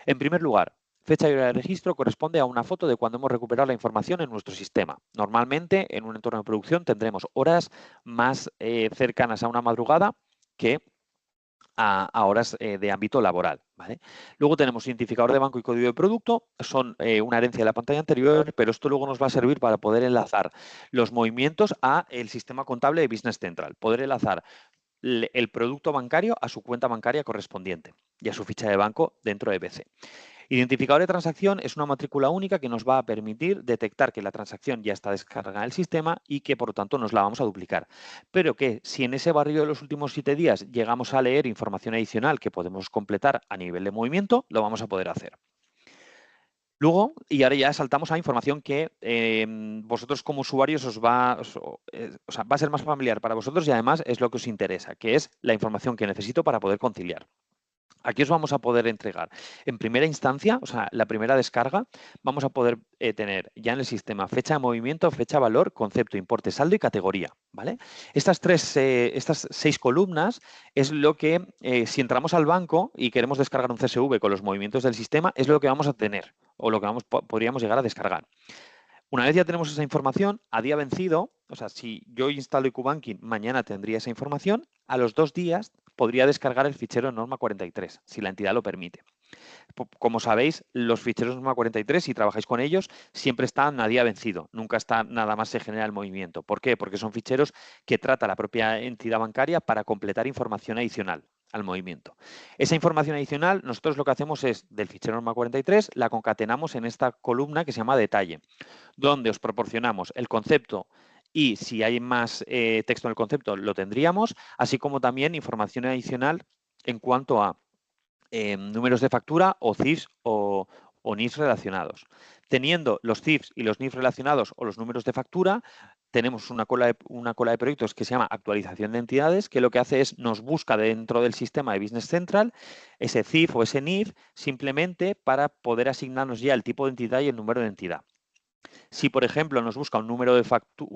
En primer lugar, fecha y hora de registro corresponde a una foto de cuando hemos recuperado la información en nuestro sistema. Normalmente, en un entorno de producción tendremos horas más cercanas a una madrugada que a horas de ámbito laboral, ¿vale? Luego tenemos identificador de banco y código de producto, son una herencia de la pantalla anterior, pero esto luego nos va a servir para poder enlazar los movimientos a el sistema contable de Business Central, poder enlazar el producto bancario a su cuenta bancaria correspondiente y a su ficha de banco dentro de BC. Identificador de transacción es una matrícula única que nos va a permitir detectar que la transacción ya está descargada en el sistema y que por lo tanto nos la vamos a duplicar. Pero que si en ese barrio de los últimos 7 días llegamos a leer información adicional que podemos completar a nivel de movimiento, lo vamos a poder hacer. Luego, y ahora ya saltamos a información que vosotros como usuarios va a ser más familiar para vosotros y además es lo que os interesa, que es la información que necesito para poder conciliar. Aquí os vamos a poder entregar, en primera instancia, o sea, la primera descarga, vamos a poder tener ya en el sistema fecha de movimiento, fecha, valor, concepto, importe, saldo y categoría, ¿vale? Estas 6 columnas es lo que, si entramos al banco y queremos descargar un CSV con los movimientos del sistema, es lo que vamos a tener o lo que podríamos llegar a descargar. Una vez ya tenemos esa información, a día vencido, o sea, si yo instalo IQ Banking, mañana tendría esa información, a los 2 días podría descargar el fichero en norma 43, si la entidad lo permite. Como sabéis, los ficheros norma 43, si trabajáis con ellos, siempre están a día vencido, nunca está nada más se genera el movimiento. ¿Por qué? Porque son ficheros que trata la propia entidad bancaria para completar información adicional al movimiento. Esa información adicional, nosotros lo que hacemos es, del fichero norma 43, la concatenamos en esta columna que se llama detalle, donde os proporcionamos el concepto y si hay más texto en el concepto lo tendríamos, así como también información adicional en cuanto a números de factura o CIFs o NIFs relacionados. Teniendo los CIFs y los NIFs relacionados o los números de factura, tenemos una cola de proyectos que se llama actualización de entidades, que lo que hace es nos busca dentro del sistema de Business Central ese CIF o ese NIF simplemente para poder asignarnos ya el tipo de entidad y el número de entidad. Si, por ejemplo, nos busca un número de efecto o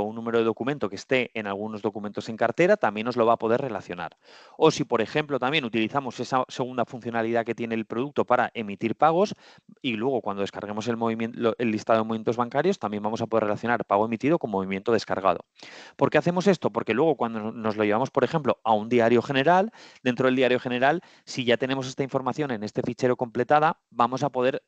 un número de documento que esté en algunos documentos en cartera, también nos lo va a poder relacionar. O si, por ejemplo, también utilizamos esa segunda funcionalidad que tiene el producto para emitir pagos y luego cuando descarguemos el listado de movimientos bancarios, también vamos a poder relacionar pago emitido con movimiento descargado. ¿Por qué hacemos esto? Porque luego cuando nos lo llevamos, por ejemplo, a un diario general, dentro del diario general, si ya tenemos esta información en este fichero completada, vamos a poder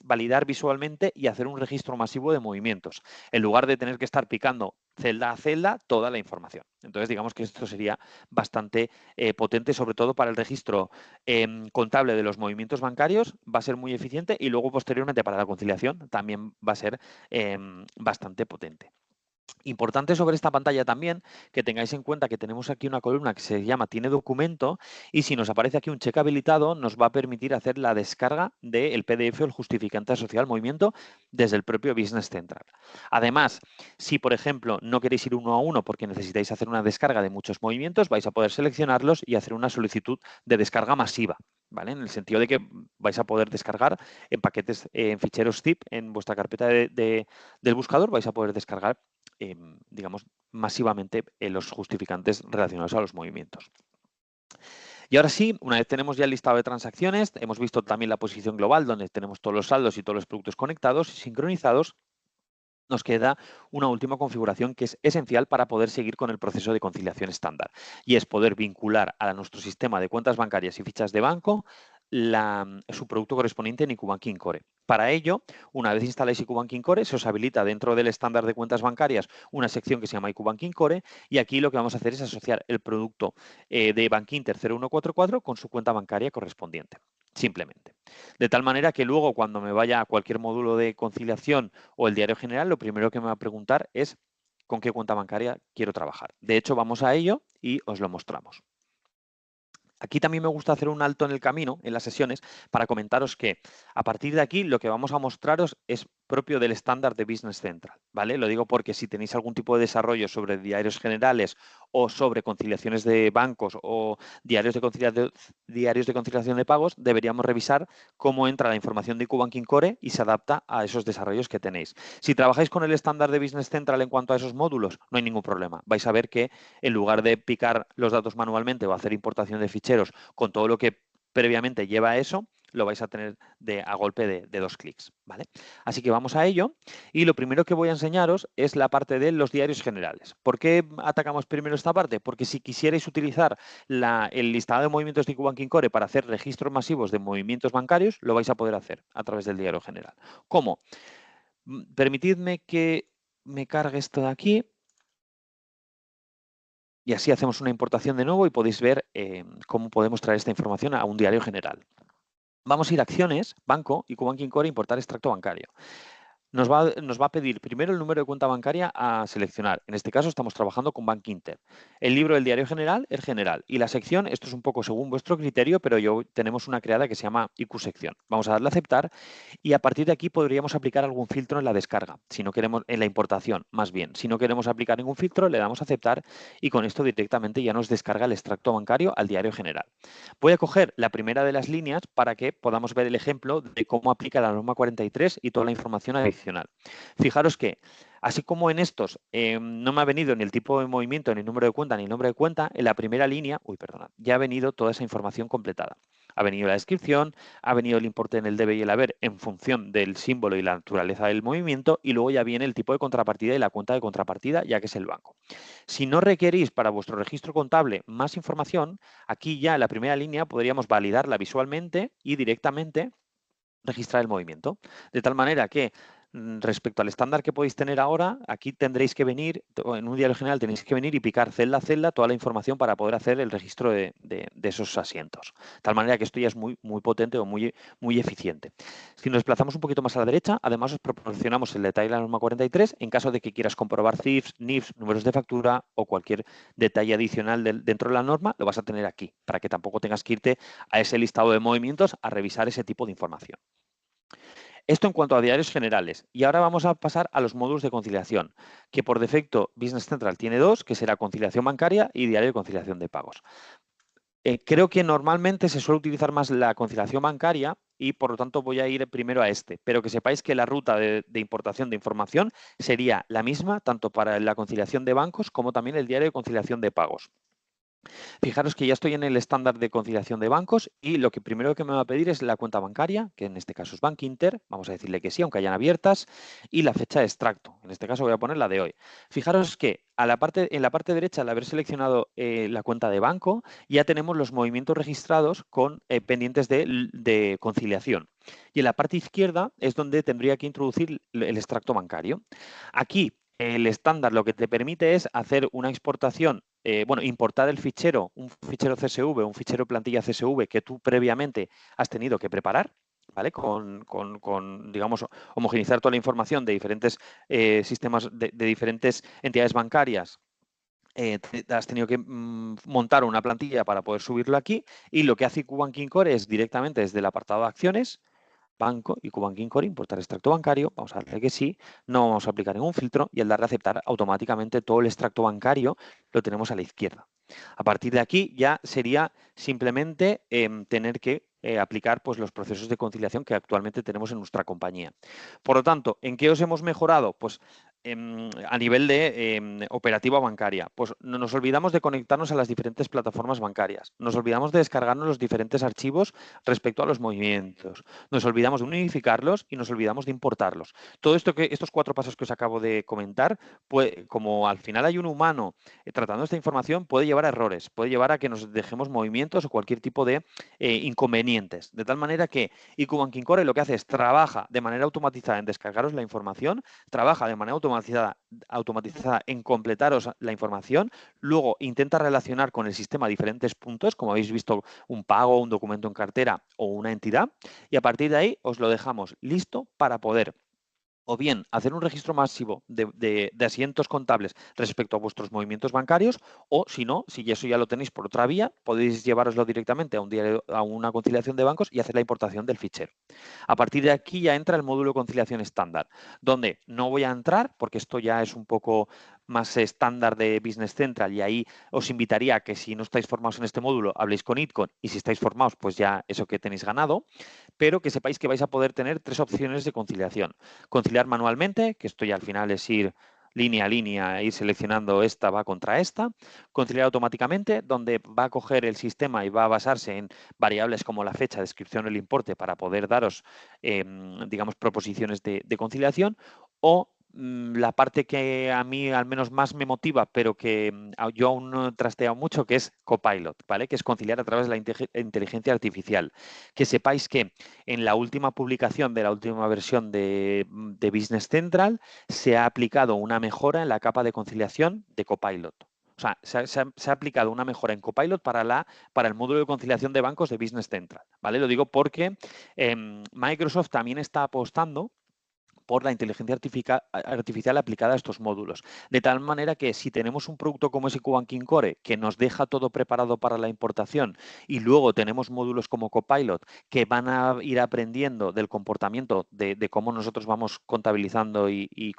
validar visualmente y hacer un registro masivo de movimientos, en lugar de tener que estar picando celda a celda toda la información. Entonces, digamos que esto sería bastante potente, sobre todo para el registro contable de los movimientos bancarios, va a ser muy eficiente y luego posteriormente para la conciliación también va a ser bastante potente. Importante sobre esta pantalla también que tengáis en cuenta que tenemos aquí una columna que se llama Tiene documento y si nos aparece aquí un cheque habilitado nos va a permitir hacer la descarga del PDF o el justificante asociado al movimiento desde el propio Business Central. Además, si por ejemplo no queréis ir uno a uno porque necesitáis hacer una descarga de muchos movimientos, vais a poder seleccionarlos y hacer una solicitud de descarga masiva. ¿Vale? En el sentido de que vais a poder descargar en paquetes, en ficheros zip, en vuestra carpeta del buscador, vais a poder descargar digamos, masivamente los justificantes relacionados a los movimientos. Y ahora sí, una vez tenemos ya el listado de transacciones, hemos visto también la posición global donde tenemos todos los saldos y todos los productos conectados y sincronizados, nos queda una última configuración que es esencial para poder seguir con el proceso de conciliación estándar y es poder vincular a nuestro sistema de cuentas bancarias y fichas de banco su producto correspondiente en IQ Core. Para ello, una vez instaláis IQ Core, se os habilita dentro del estándar de cuentas bancarias una sección que se llama IQ Core y aquí lo que vamos a hacer es asociar el producto de Bankinter 0144 con su cuenta bancaria correspondiente, simplemente. De tal manera que luego cuando me vaya a cualquier módulo de conciliación o el diario general, lo primero que me va a preguntar es con qué cuenta bancaria quiero trabajar. De hecho, vamos a ello y os lo mostramos. Aquí también me gusta hacer un alto en el camino, en las sesiones, para comentaros que a partir de aquí lo que vamos a mostraros es propio del estándar de Business Central, ¿vale? Lo digo porque si tenéis algún tipo de desarrollo sobre diarios generales o sobre conciliaciones de bancos o diarios de conciliación de pagos, deberíamos revisar cómo entra la información de IQ Core y se adapta a esos desarrollos que tenéis. Si trabajáis con el estándar de Business Central en cuanto a esos módulos, no hay ningún problema. Vais a ver que en lugar de picar los datos manualmente o hacer importación de ficheros con todo lo que previamente lleva a eso, lo vais a tener a golpe de 2 clics, ¿vale? Así que vamos a ello y lo primero que voy a enseñaros es la parte de los diarios generales. ¿Por qué atacamos primero esta parte? Porque si quisierais utilizar el listado de movimientos de IQ Core para hacer registros masivos de movimientos bancarios, lo vais a poder hacer a través del diario general. ¿Cómo? Permitidme que me cargue esto de aquí. Y así hacemos una importación de nuevo y podéis ver cómo podemos traer esta información a un diario general. Vamos a ir a acciones, banco, y con Banking Core importar extracto bancario. Nos va a pedir primero el número de cuenta bancaria a seleccionar. En este caso estamos trabajando con Bankinter. El libro del diario general es general. Y la sección, esto es un poco según vuestro criterio, pero tenemos una creada que se llama IQ sección. Vamos a darle a aceptar y a partir de aquí podríamos aplicar algún filtro en la descarga, si no queremos, en la importación, más bien. Si no queremos aplicar ningún filtro, le damos a aceptar y con esto directamente ya nos descarga el extracto bancario al diario general. Voy a coger la primera de las líneas para que podamos ver el ejemplo de cómo aplica la norma 43 y toda la información adicional. Fijaros que, así como en estos no me ha venido ni el tipo de movimiento, ni el número de cuenta, ni el nombre de cuenta, en la primera línea, ya ha venido toda esa información completada. Ha venido la descripción, ha venido el importe en el debe y el haber en función del símbolo y la naturaleza del movimiento y luego ya viene el tipo de contrapartida y la cuenta de contrapartida, ya que es el banco. Si no requerís para vuestro registro contable más información, aquí ya en la primera línea podríamos validarla visualmente y directamente registrar el movimiento. De tal manera que respecto al estándar que podéis tener ahora, aquí tendréis que venir, en un diario general tenéis que venir y picar celda a celda toda la información para poder hacer el registro de esos asientos. De tal manera que esto ya es muy, muy potente o muy, muy eficiente. Si nos desplazamos un poquito más a la derecha, además os proporcionamos el detalle de la norma 43 en caso de que quieras comprobar CIFs, NIFs, números de factura o cualquier detalle adicional dentro de la norma, lo vas a tener aquí, para que tampoco tengas que irte a ese listado de movimientos a revisar ese tipo de información. Esto en cuanto a diarios generales. Y ahora vamos a pasar a los módulos de conciliación, que por defecto Business Central tiene dos, que será conciliación bancaria y diario de conciliación de pagos. Creo que normalmente se suele utilizar más la conciliación bancaria y por lo tanto voy a ir primero a este, pero que sepáis que la ruta de importación de información sería la misma tanto para la conciliación de bancos como también el diario de conciliación de pagos. Fijaros que ya estoy en el estándar de conciliación de bancos y lo que primero que me va a pedir es la cuenta bancaria, que en este caso es Bankinter, vamos a decirle que sí, aunque hayan abiertas, y la fecha de extracto. En este caso voy a poner la de hoy. Fijaros que en la parte derecha, al haber seleccionado la cuenta de banco, ya tenemos los movimientos registrados con pendientes de conciliación. Y en la parte izquierda es donde tendría que introducir el extracto bancario. Aquí el estándar lo que te permite es hacer una exportación, bueno, importar el fichero, un fichero CSV, un fichero plantilla CSV que tú previamente has tenido que preparar, ¿vale? Digamos, homogeneizar toda la información de diferentes sistemas, de diferentes entidades bancarias. Has tenido que montar una plantilla para poder subirlo aquí y lo que hace Banking Core es directamente desde el apartado de acciones, banco y Banking Core, importar extracto bancario, vamos a darle que sí, no vamos a aplicar ningún filtro y al darle a aceptar automáticamente todo el extracto bancario lo tenemos a la izquierda. A partir de aquí ya sería simplemente tener que aplicar pues, los procesos de conciliación que actualmente tenemos en nuestra compañía. Por lo tanto, ¿en qué os hemos mejorado? Pues a nivel de operativa bancaria, pues nos olvidamos de conectarnos a las diferentes plataformas bancarias, nos olvidamos de descargarnos los diferentes archivos respecto a los movimientos, nos olvidamos de unificarlos y nos olvidamos de importarlos. Todo esto estos 4 pasos que os acabo de comentar, pues, como al final hay un humano tratando esta información, puede llevar a errores, puede llevar a que nos dejemos movimientos o cualquier tipo de inconvenientes. De tal manera que IQ Banking Core lo que hace es trabaja de manera automatizada en descargaros la información, trabaja de manera automatizada en completaros la información, luego intenta relacionar con el sistema diferentes puntos, como habéis visto, un pago, un documento en cartera o una entidad, y a partir de ahí os lo dejamos listo para poder o bien hacer un registro masivo de asientos contables respecto a vuestros movimientos bancarios, o si no, si eso ya lo tenéis por otra vía, podéis llevároslo directamente a una conciliación de bancos y hacer la importación del fichero. A partir de aquí ya entra el módulo de conciliación estándar, donde no voy a entrar porque esto ya es un poco más estándar de Business Central y ahí os invitaría a que si no estáis formados en este módulo, habléis con ITCON y si estáis formados, pues ya eso que tenéis ganado, pero que sepáis que vais a poder tener 3 opciones de conciliación. Conciliar manualmente, que esto ya al final es ir línea a línea, ir seleccionando esta va contra esta. Conciliar automáticamente, donde va a coger el sistema y va a basarse en variables como la fecha, descripción o el importe para poder daros, digamos, proposiciones de conciliación. O la parte que a mí al menos más me motiva, pero que yo aún no he trasteado mucho, que es Copilot, ¿vale? Que es conciliar a través de la inteligencia artificial. Que sepáis que en la última publicación de la última versión de Business Central se ha aplicado una mejora en la capa de conciliación de Copilot. O sea, se ha aplicado una mejora en Copilot para el módulo de conciliación de bancos de Business Central, ¿vale? Lo digo porque Microsoft también está apostando por la inteligencia artificial aplicada a estos módulos. De tal manera que si tenemos un producto como ese Banking Core que nos deja todo preparado para la importación y luego tenemos módulos como Copilot que van a ir aprendiendo del comportamiento de cómo nosotros vamos contabilizando y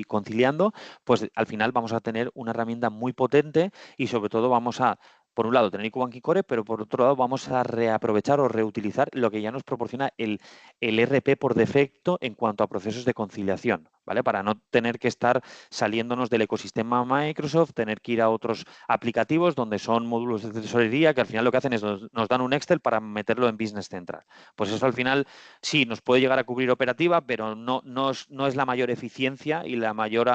conciliando, pues al final vamos a tener una herramienta muy potente y sobre todo vamos a por un lado, tener Banking Core, pero por otro lado vamos a reaprovechar o reutilizar lo que ya nos proporciona el RP por defecto en cuanto a procesos de conciliación, ¿vale? Para no tener que estar saliéndonos del ecosistema Microsoft, tener que ir a otros aplicativos donde son módulos de tesorería que al final lo que hacen es nos dan un Excel para meterlo en Business Central. Pues eso al final sí nos puede llegar a cubrir operativa, pero no es la mayor eficiencia y el mayor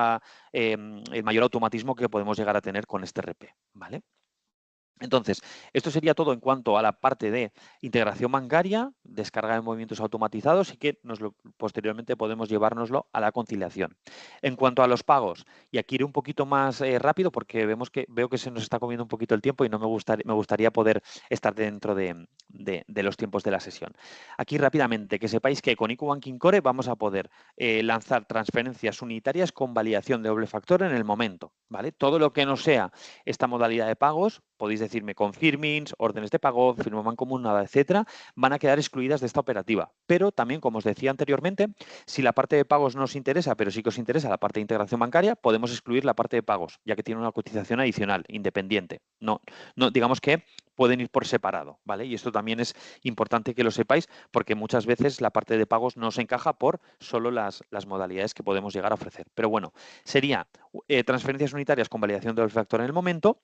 automatismo que podemos llegar a tener con este RP, ¿vale? Entonces, esto sería todo en cuanto a la parte de integración bancaria, descarga de movimientos automatizados y que posteriormente podemos llevárnoslo a la conciliación. En cuanto a los pagos, y aquí iré un poquito más rápido porque veo que se nos está comiendo un poquito el tiempo y no me gustaría poder estar dentro de los tiempos de la sesión. Aquí rápidamente, que sepáis que con IQ Banking Core vamos a poder lanzar transferencias unitarias con validación de doble factor en el momento, ¿vale? Todo lo que no sea esta modalidad de pagos podéis decirme confirmings, órdenes de pago, firma mancomunada, etcétera, van a quedar excluidas de esta operativa. Pero también, como os decía anteriormente, si la parte de pagos no os interesa, pero sí que os interesa la parte de integración bancaria, podemos excluir la parte de pagos, ya que tiene una cotización adicional, independiente. No, digamos que pueden ir por separado, ¿vale? Y esto también es importante que lo sepáis, porque muchas veces la parte de pagos no se encaja por solo las modalidades que podemos llegar a ofrecer. Pero bueno, sería transferencias unitarias con validación del factor en el momento.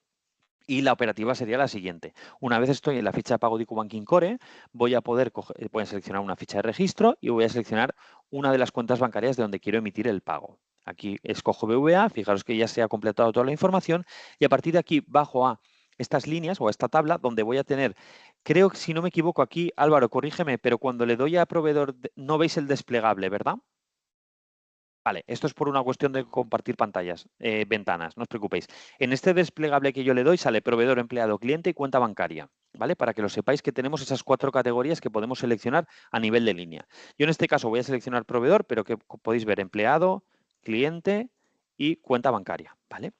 Y la operativa sería la siguiente. Una vez estoy en la ficha de pago de IQ Core, voy a poder voy a seleccionar una ficha de registro y voy a seleccionar una de las cuentas bancarias de donde quiero emitir el pago. Aquí escojo BVA, fijaros que ya se ha completado toda la información y a partir de aquí bajo a estas líneas o a esta tabla donde voy a tener, creo que si no me equivoco aquí, Álvaro, corrígeme, pero cuando le doy a proveedor no veis el desplegable, ¿verdad? Vale, esto es por una cuestión de compartir pantallas, ventanas, no os preocupéis. En este desplegable que yo le doy sale proveedor, empleado, cliente y cuenta bancaria, ¿vale? Para que lo sepáis que tenemos esas 4 categorías que podemos seleccionar a nivel de línea. Yo en este caso voy a seleccionar proveedor, pero que podéis ver empleado, cliente y cuenta bancaria, ¿vale?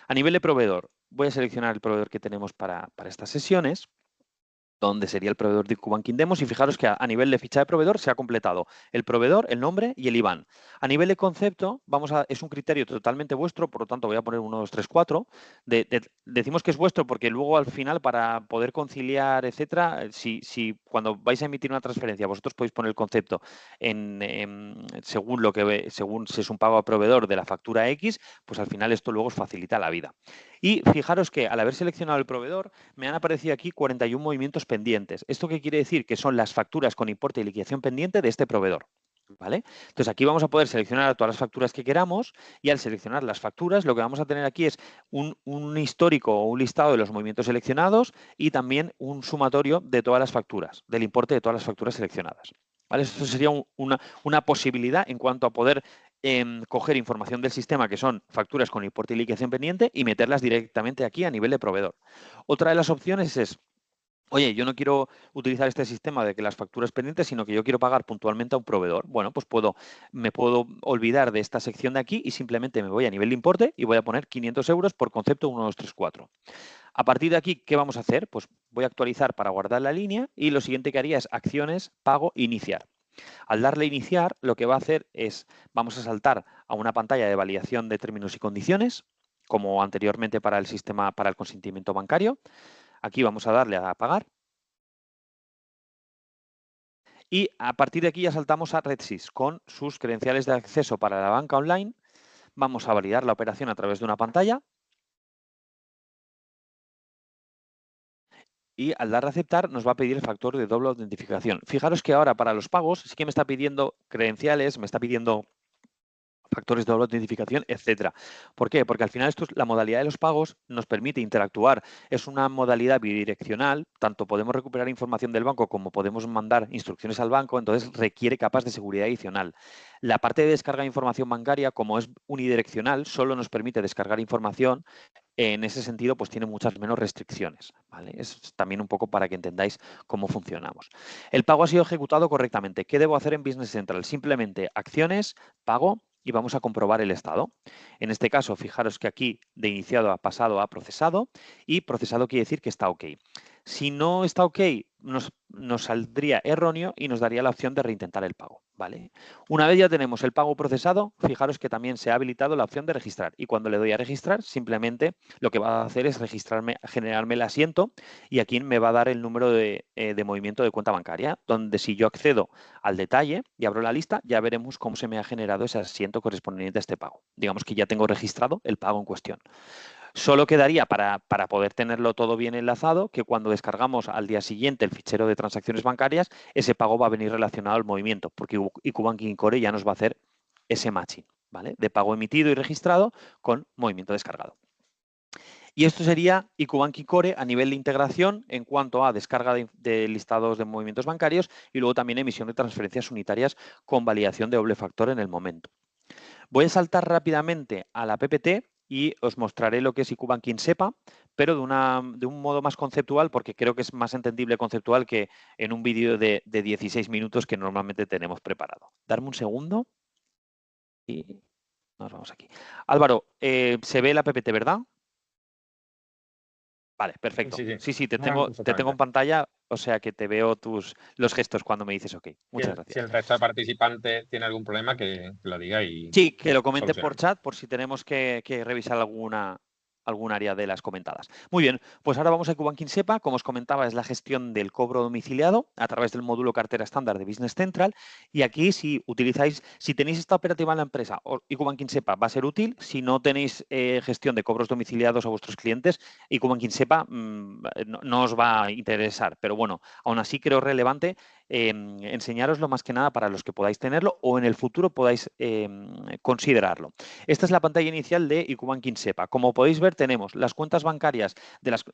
A nivel de proveedor, voy a seleccionar el proveedor que tenemos para estas sesiones, donde sería el proveedor de IQ Demos, y fijaros que a nivel de ficha de proveedor se ha completado el proveedor, el nombre y el IBAN. A nivel de concepto, es un criterio totalmente vuestro, por lo tanto voy a poner 1, 2, 3, 4. Decimos que es vuestro porque luego al final para poder conciliar, etcétera, si cuando vais a emitir una transferencia vosotros podéis poner el concepto según si es un pago a proveedor de la factura X, pues al final esto luego os facilita la vida. Y fijaros que al haber seleccionado el proveedor, me han aparecido aquí 41 movimientos pendientes. ¿Esto qué quiere decir? Que son las facturas con importe y liquidación pendiente de este proveedor. ¿Vale? Entonces aquí vamos a poder seleccionar todas las facturas que queramos y al seleccionar las facturas lo que vamos a tener aquí es un histórico o un listado de los movimientos seleccionados y también un sumatorio de todas las facturas, del importe de todas las facturas seleccionadas. ¿Vale? Esto sería una posibilidad en cuanto a poder coger información del sistema que son facturas con importe y liquidación pendiente y meterlas directamente aquí a nivel de proveedor. Otra de las opciones es, oye, yo no quiero utilizar este sistema de que las facturas pendientes, sino que yo quiero pagar puntualmente a un proveedor. Bueno, pues me puedo olvidar de esta sección de aquí y simplemente me voy a nivel de importe y voy a poner 500 euros por concepto 1, 2, 3, 4. A partir de aquí, ¿qué vamos a hacer? Pues voy a actualizar para guardar la línea y lo siguiente que haría es acciones, pago, iniciar. Al darle a iniciar, lo que va a hacer es, vamos a saltar a una pantalla de validación de términos y condiciones, como anteriormente para el sistema, para el consentimiento bancario. Aquí vamos a darle a pagar. Y a partir de aquí ya saltamos a RedSys con sus credenciales de acceso para la banca online. Vamos a validar la operación a través de una pantalla. Y al dar a aceptar nos va a pedir el factor de doble autentificación. Fijaros que ahora para los pagos sí que me está pidiendo credenciales, me está pidiendo factores de doble autentificación, etcétera. ¿Por qué? Porque al final la modalidad de los pagos nos permite interactuar. Es una modalidad bidireccional, tanto podemos recuperar información del banco como podemos mandar instrucciones al banco, entonces requiere capas de seguridad adicional. La parte de descarga de información bancaria, como es unidireccional, solo nos permite descargar información. En ese sentido, pues tiene muchas menos restricciones, ¿vale? Es también un poco para que entendáis cómo funcionamos. El pago ha sido ejecutado correctamente. ¿Qué debo hacer en Business Central? Simplemente acciones, pago, y vamos a comprobar el estado. En este caso, fijaros que aquí de iniciado a pasado a procesado y procesado quiere decir que está OK. Si no está OK, nos saldría erróneo y nos daría la opción de reintentar el pago, ¿vale? Una vez ya tenemos el pago procesado, fijaros que también se ha habilitado la opción de registrar y cuando le doy a registrar, simplemente lo que va a hacer es generarme el asiento y aquí me va a dar el número de movimiento de cuenta bancaria, donde si yo accedo al detalle y abro la lista, ya veremos cómo se me ha generado ese asiento correspondiente a este pago. Digamos que ya tengo registrado el pago en cuestión. Solo quedaría para poder tenerlo todo bien enlazado que cuando descargamos al día siguiente el fichero de transacciones bancarias, ese pago va a venir relacionado al movimiento, porque IQ Banking Core ya nos va a hacer ese matching, ¿vale? De pago emitido y registrado con movimiento descargado. Y esto sería IQ Banking Core a nivel de integración en cuanto a descarga de listados de movimientos bancarios y luego también emisión de transferencias unitarias con validación de doble factor en el momento. Voy a saltar rápidamente a la PPT y os mostraré lo que es IQ Banking SEPA, pero de un modo más conceptual, porque creo que es más entendible conceptual que en un vídeo de 16 minutos que normalmente tenemos preparado. Darme un segundo y nos vamos aquí. Álvaro, se ve la PPT, ¿verdad? Vale, perfecto. Sí, sí. Sí, te No, tengo en exactamente. pantalla, o sea que te veo los gestos cuando me dices OK. Si Muchas si gracias. el resto de participantes tiene algún problema, que lo diga y Sí, que lo comente por solucionamos. chat por si tenemos que revisar algún área de las comentadas. Muy bien, pues ahora vamos a IQ SEPA. Como os comentaba, es la gestión del cobro domiciliado a través del módulo cartera estándar de Business Central. Y aquí, si tenéis esta operativa en la empresa, IQ SEPA va a ser útil. Si no tenéis gestión de cobros domiciliados a vuestros clientes, IQ SEPA no os va a interesar. Pero bueno, aún así creo relevante enseñaroslo más que nada para los que podáis tenerlo o en el futuro podáis considerarlo. Esta es la pantalla inicial de IQ Banking SEPA. Como podéis ver, tenemos las cuentas bancarias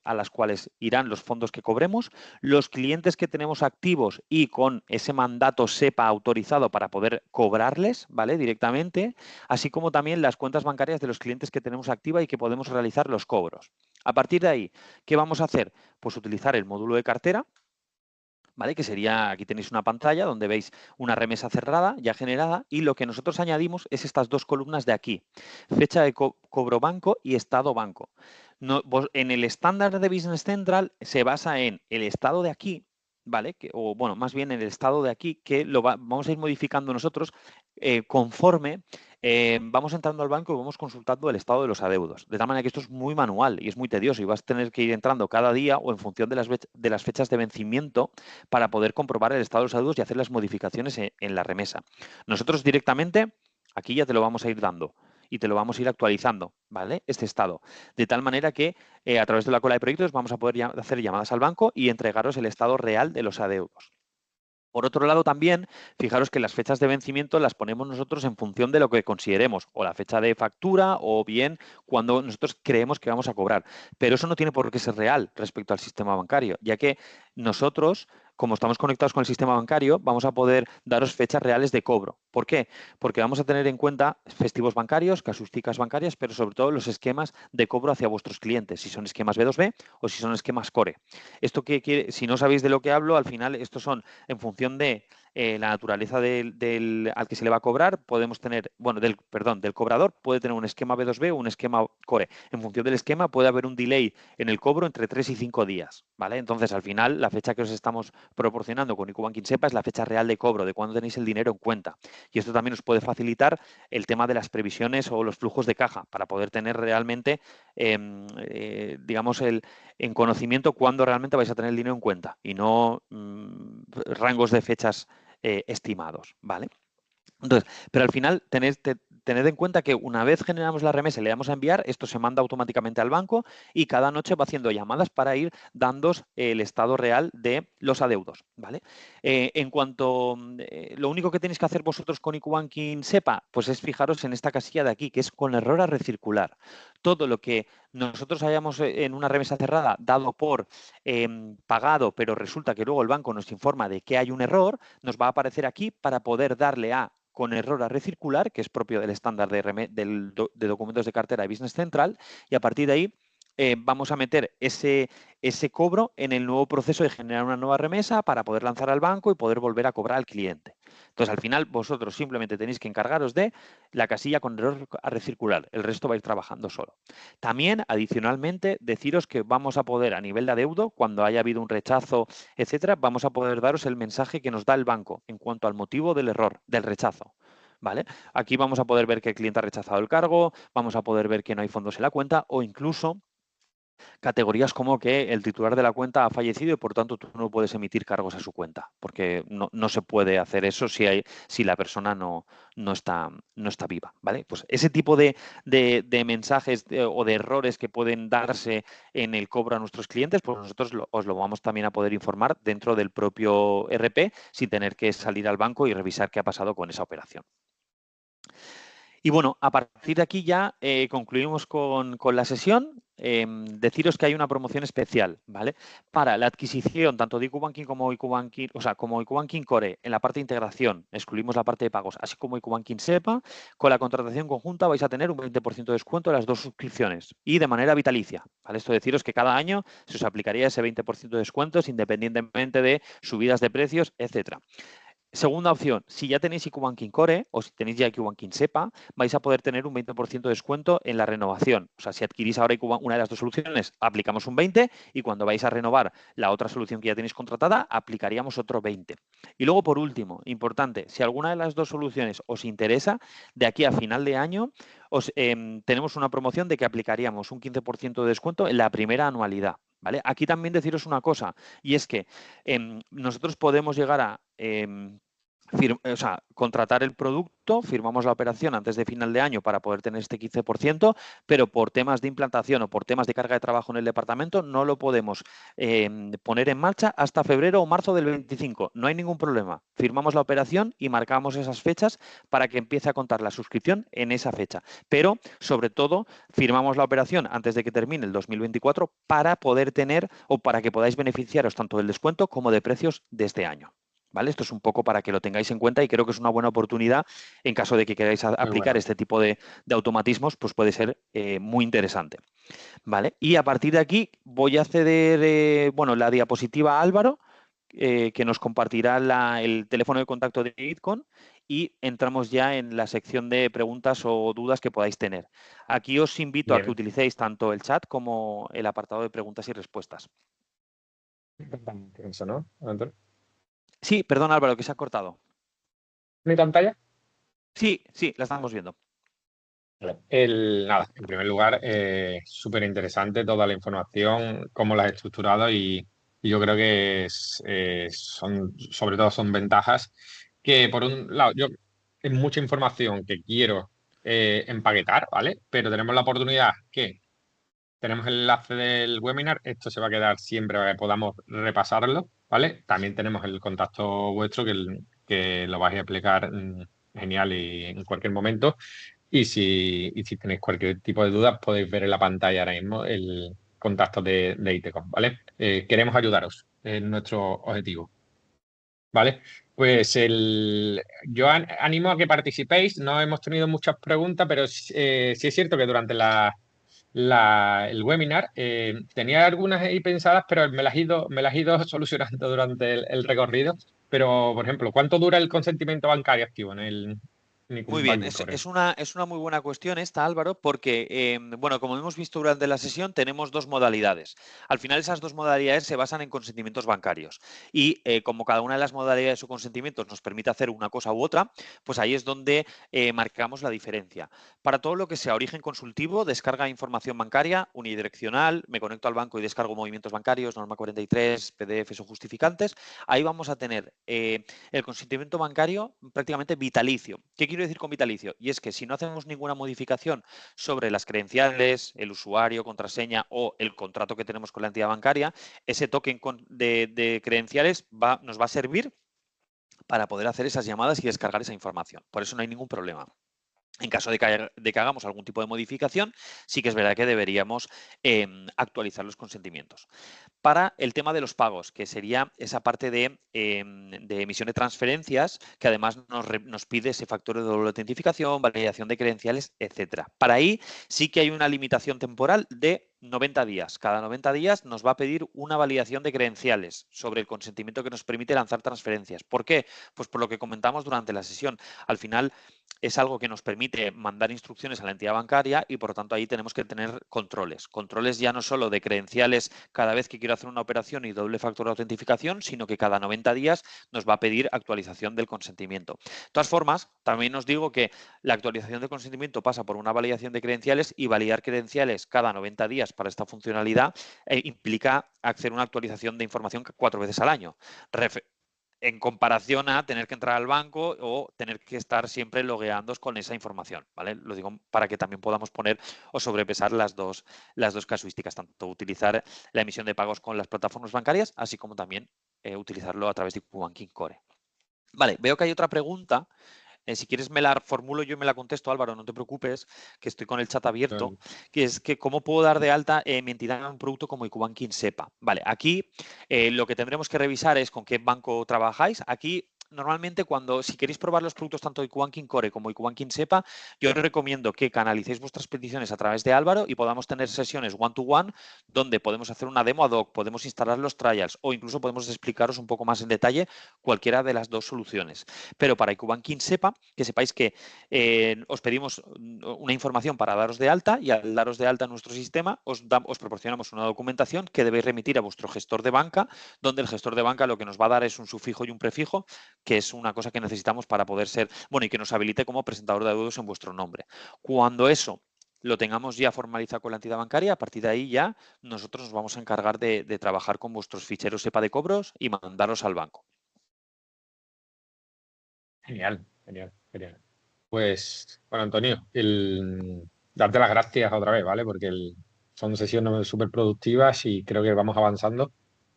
a las cuales irán los fondos que cobremos, los clientes que tenemos activos y con ese mandato SEPA autorizado para poder cobrarles, ¿vale? Directamente, así como también las cuentas bancarias de los clientes que tenemos activa y que podemos realizar los cobros. A partir de ahí, ¿qué vamos a hacer? Pues utilizar el módulo de cartera, ¿vale? Que sería, aquí tenéis una pantalla donde veis una remesa cerrada ya generada y lo que nosotros añadimos es estas dos columnas de aquí, fecha de cobro banco y estado banco. En el estándar de Business Central se basa en el estado de aquí, ¿vale? O bueno, más bien en el estado de aquí que vamos a ir modificando nosotros conforme vamos entrando al banco y vamos consultando el estado de los adeudos. De tal manera que esto es muy manual y es muy tedioso y vas a tener que ir entrando cada día o en función de las fechas de vencimiento para poder comprobar el estado de los adeudos y hacer las modificaciones en la remesa. Nosotros directamente aquí ya te lo vamos a ir dando y te lo vamos a ir actualizando, ¿vale? Este estado. De tal manera que a través de la cola de proyectos vamos a poder hacer llamadas al banco y entregaros el estado real de los adeudos. Por otro lado, también, fijaros que las fechas de vencimiento las ponemos nosotros en función de lo que consideremos, o la fecha de factura, o bien cuando nosotros creemos que vamos a cobrar. Pero eso no tiene por qué ser real respecto al sistema bancario, ya que nosotros, como estamos conectados con el sistema bancario, vamos a poder daros fechas reales de cobro. ¿Por qué? Porque vamos a tener en cuenta festivos bancarios, casuísticas bancarias, pero sobre todo los esquemas de cobro hacia vuestros clientes, si son esquemas B2B o si son esquemas Core. Esto que quiere, si no sabéis de lo que hablo, al final estos son en función de la naturaleza al que se le va a cobrar, podemos tener, bueno, del cobrador, puede tener un esquema B2B o un esquema Core. En función del esquema puede haber un delay en el cobro entre 3 y 5 días, ¿vale? Entonces, al final, la fecha que os estamos proporcionando con IQ Banking SEPA es la fecha real de cobro, de cuándo tenéis el dinero en cuenta. Y esto también os puede facilitar el tema de las previsiones o los flujos de caja para poder tener realmente, digamos, en conocimiento cuándo realmente vais a tener el dinero en cuenta y no rangos de fechas estimados, ¿vale? Entonces, pero al final tened en cuenta que una vez generamos la remesa y le damos a enviar, esto se manda automáticamente al banco y cada noche va haciendo llamadas para ir dándos el estado real de los adeudos, ¿vale? Lo único que tenéis que hacer vosotros con IQ Banking SEPA, pues es fijaros en esta casilla de aquí, que es con error a recircular. Todo lo que nosotros hayamos en una remesa cerrada dado por pagado, pero resulta que luego el banco nos informa de que hay un error, nos va a aparecer aquí para poder darle a con error a recircular, que es propio del estándar de documentos de cartera de Business Central, y a partir de ahí vamos a meter ese cobro en el nuevo proceso de generar una nueva remesa para poder lanzar al banco y poder volver a cobrar al cliente. Entonces, al final, vosotros simplemente tenéis que encargaros de la casilla con error a recircular. El resto va a ir trabajando solo. También, adicionalmente, deciros que vamos a poder, a nivel de adeudo, cuando haya habido un rechazo, etcétera, vamos a poder daros el mensaje que nos da el banco en cuanto al motivo del error, del rechazo. ¿Vale? Aquí vamos a poder ver que el cliente ha rechazado el cargo, vamos a poder ver que no hay fondos en la cuenta o incluso categorías como que el titular de la cuenta ha fallecido y por tanto tú no puedes emitir cargos a su cuenta, porque no se puede hacer eso si la persona no está viva, ¿vale? Pues ese tipo de mensajes o de errores que pueden darse en el cobro a nuestros clientes, pues nosotros os lo vamos también a poder informar dentro del propio RP sin tener que salir al banco y revisar qué ha pasado con esa operación. Y bueno, a partir de aquí ya concluimos con la sesión. Deciros que hay una promoción especial, ¿vale? Para la adquisición tanto de IQ Banking como IQ Banking, o sea, como IQ Banking Core en la parte de integración, excluimos la parte de pagos, así como IQ Banking SEPA, con la contratación conjunta vais a tener un 20% de descuento en las dos suscripciones y de manera vitalicia, ¿vale? Esto deciros que cada año se os aplicaría ese 20% de descuentos independientemente de subidas de precios, etcétera. Segunda opción, si ya tenéis IQ Banking Core o si tenéis ya IQ Banking SEPA, vais a poder tener un 20% de descuento en la renovación. O sea, si adquirís ahora una de las dos soluciones, aplicamos un 20 y cuando vais a renovar la otra solución que ya tenéis contratada, aplicaríamos otro 20. Y luego, por último, importante, si alguna de las dos soluciones os interesa, de aquí a final de año tenemos una promoción de que aplicaríamos un 15% de descuento en la primera anualidad. ¿Vale? Aquí también deciros una cosa, y es que nosotros podemos llegar a contratar el producto, firmamos la operación antes de final de año para poder tener este 15%, pero por temas de implantación o por temas de carga de trabajo en el departamento no lo podemos poner en marcha hasta febrero o marzo del 25. No hay ningún problema. Firmamos la operación y marcamos esas fechas para que empiece a contar la suscripción en esa fecha. Pero, sobre todo, firmamos la operación antes de que termine el 2024 para poder tener o para que podáis beneficiaros tanto del descuento como de precios de este año. ¿Vale? Esto es un poco para que lo tengáis en cuenta y creo que es una buena oportunidad en caso de que queráis Muy aplicar bueno. este tipo de automatismos, pues puede ser muy interesante. ¿Vale? Y a partir de aquí voy a ceder la diapositiva a Álvaro, que nos compartirá el teléfono de contacto de ITCON y entramos ya en la sección de preguntas o dudas que podáis tener. Aquí os invito a que Bien. utilicéis tanto el chat como el apartado de preguntas y respuestas. Eso, ¿no, Antonio? Sí, perdón Álvaro, que se ha cortado. ¿Mi pantalla? Sí, sí, la estamos viendo. Vale. Nada, en primer lugar, súper interesante toda la información, cómo la has estructurado y yo creo que sobre todo son ventajas que por un lado, yo es mucha información que quiero empaquetar, ¿vale? Pero tenemos la oportunidad que tenemos el enlace del webinar, esto se va a quedar siempre para que podamos repasarlo, ¿vale? También tenemos el contacto vuestro que lo vais a explicar genial y en cualquier momento. Y si tenéis cualquier tipo de dudas, podéis ver en la pantalla ahora mismo el contacto de ITECOM, ¿vale? Queremos ayudaros, es nuestro objetivo, ¿vale? Pues yo animo a que participéis, no hemos tenido muchas preguntas, pero sí es cierto que durante el webinar tenía algunas ahí pensadas, pero me las he ido solucionando durante el recorrido. Pero, por ejemplo, ¿cuánto dura el consentimiento bancario activo en el Muy bien, Banking es, Core? es una, es una muy buena cuestión esta, Álvaro, porque, como hemos visto durante la sesión, tenemos dos modalidades. Al final, esas dos modalidades se basan en consentimientos bancarios. Y como cada una de las modalidades o consentimientos nos permite hacer una cosa u otra, pues ahí es donde marcamos la diferencia. Para todo lo que sea origen consultivo, descarga de información bancaria, unidireccional, me conecto al banco y descargo movimientos bancarios, norma 43, PDFs o justificantes, ahí vamos a tener el consentimiento bancario prácticamente vitalicio. ¿Qué quiero decir con vitalicio? Y es que si no hacemos ninguna modificación sobre las credenciales, el usuario, contraseña o el contrato que tenemos con la entidad bancaria, ese token de credenciales nos va a servir para poder hacer esas llamadas y descargar esa información. Por eso no hay ningún problema. En caso de que hagamos algún tipo de modificación, sí que es verdad que deberíamos actualizar los consentimientos. Para el tema de los pagos, que sería esa parte de emisión de transferencias, que además nos pide ese factor de doble autentificación, validación de credenciales, etcétera. Para ahí sí que hay una limitación temporal de 90 días. Cada 90 días nos va a pedir una validación de credenciales sobre el consentimiento que nos permite lanzar transferencias. ¿Por qué? Pues por lo que comentamos durante la sesión. Al final es algo que nos permite mandar instrucciones a la entidad bancaria y por lo tanto ahí tenemos que tener controles. Controles ya no solo de credenciales cada vez que quiero hacer una operación y doble factor de autentificación, sino que cada 90 días nos va a pedir actualización del consentimiento. De todas formas, también os digo que la actualización del consentimiento pasa por una validación de credenciales y validar credenciales cada 90 días para esta funcionalidad implica hacer una actualización de información 4 veces al año. En comparación a tener que entrar al banco o tener que estar siempre logueándoos con esa información, ¿vale? Lo digo para que también podamos poner o sobrepesar las dos casuísticas, tanto utilizar la emisión de pagos con las plataformas bancarias, así como también utilizarlo a través de Banking Core. Vale, veo que hay otra pregunta. Si quieres me la formulo yo y me la contesto, Álvaro, no te preocupes, que estoy con el chat abierto, que es que cómo puedo dar de alta mi entidad en un producto como IQbanking SEPA. Vale, aquí lo que tendremos que revisar es con qué banco trabajáis. Aquí normalmente si queréis probar los productos tanto iQbanking Core como iQbanking SEPA, yo os recomiendo que canalicéis vuestras peticiones a través de Álvaro y podamos tener sesiones one-to-one donde podemos hacer una demo ad hoc, podemos instalar los trials o incluso podemos explicaros un poco más en detalle cualquiera de las dos soluciones. Pero para iQbanking SEPA, que sepáis que os pedimos una información para daros de alta y al daros de alta en nuestro sistema os proporcionamos una documentación que debéis remitir a vuestro gestor de banca, donde el gestor de banca lo que nos va a dar es un sufijo y un prefijo, que es una cosa que necesitamos para poder ser, bueno, y que nos habilite como presentador de adeudos en vuestro nombre. Cuando eso lo tengamos ya formalizado con la entidad bancaria, a partir de ahí ya nosotros nos vamos a encargar de trabajar con vuestros ficheros SEPA de cobros y mandarlos al banco. Genial, genial, genial. Pues, bueno, Antonio, darte las gracias otra vez, ¿vale? Porque son sesiones súper productivas y creo que vamos avanzando.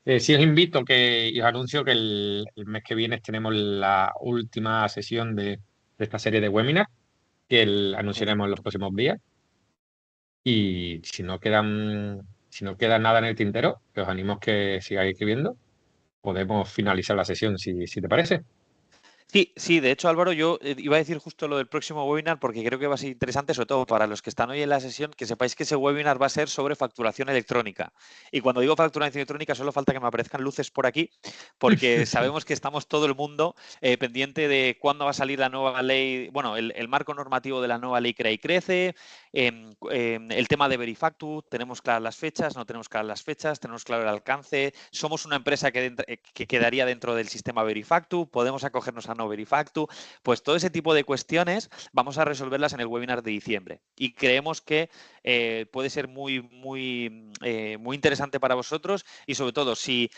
Sí os invito y os anuncio que el mes que viene tenemos la última sesión de esta serie de webinars que Muy bien. anunciaremos en los próximos días. Y si no queda nada en el tintero, que os animo a que sigáis escribiendo, podemos finalizar la sesión si te parece. Sí, sí, de hecho, Álvaro, yo iba a decir justo lo del próximo webinar porque creo que va a ser interesante, sobre todo para los que están hoy en la sesión, que sepáis que ese webinar va a ser sobre facturación electrónica. Y cuando digo facturación electrónica, solo falta que me aparezcan luces por aquí, porque sabemos que estamos todo el mundo pendiente de cuándo va a salir la nueva ley, bueno, el marco normativo de la nueva ley Crea y Crece, el tema de Verifactu, tenemos claras las fechas, no tenemos claras las fechas, tenemos claro el alcance, somos una empresa que quedaría dentro del sistema Verifactu, podemos acogernos a no Verifactu, pues todo ese tipo de cuestiones vamos a resolverlas en el webinar de diciembre y creemos que puede ser muy interesante para vosotros y sobre todo y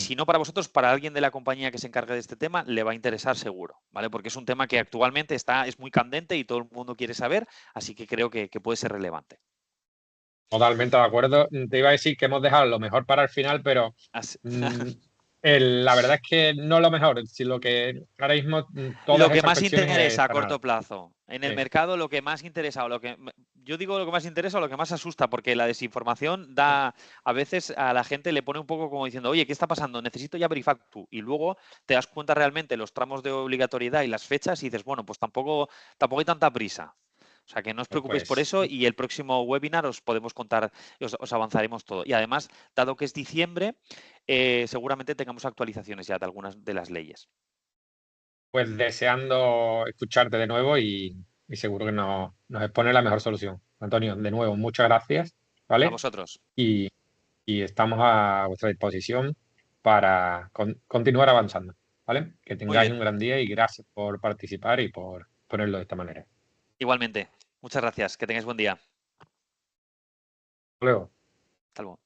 si no para vosotros, para alguien de la compañía que se encargue de este tema le va a interesar seguro, ¿vale? Porque es un tema que actualmente es muy candente y todo el mundo quiere saber, así que creo que puede ser relevante. Totalmente de acuerdo. Te iba a decir que hemos dejado lo mejor para el final, pero Así- mm, la verdad es que no lo mejor, sino que ahora mismo Lo todas que esas más cuestiones interesa a están ahora. corto plazo. En el Sí. mercado lo que más interesa, yo digo lo que más interesa o lo que más asusta, porque la desinformación a veces a la gente le pone un poco como diciendo, oye, ¿qué está pasando? Necesito ya Verifactu. Y luego te das cuenta realmente los tramos de obligatoriedad y las fechas y dices, bueno, pues tampoco hay tanta prisa. O sea, que no os preocupéis por Pues eso y el próximo webinar os podemos contar, os avanzaremos todo. Y además, dado que es diciembre, seguramente tengamos actualizaciones ya de algunas de las leyes. Pues deseando escucharte de nuevo y seguro que nos expone la mejor solución. Antonio, de nuevo, muchas gracias, A ¿vale? vosotros. Y, y estamos a vuestra disposición para continuar avanzando, ¿vale? Que Muy tengáis bien. un gran día y gracias por participar y por ponerlo de esta manera. Igualmente. Muchas gracias. Que tengáis buen día. Hasta luego. Hasta luego.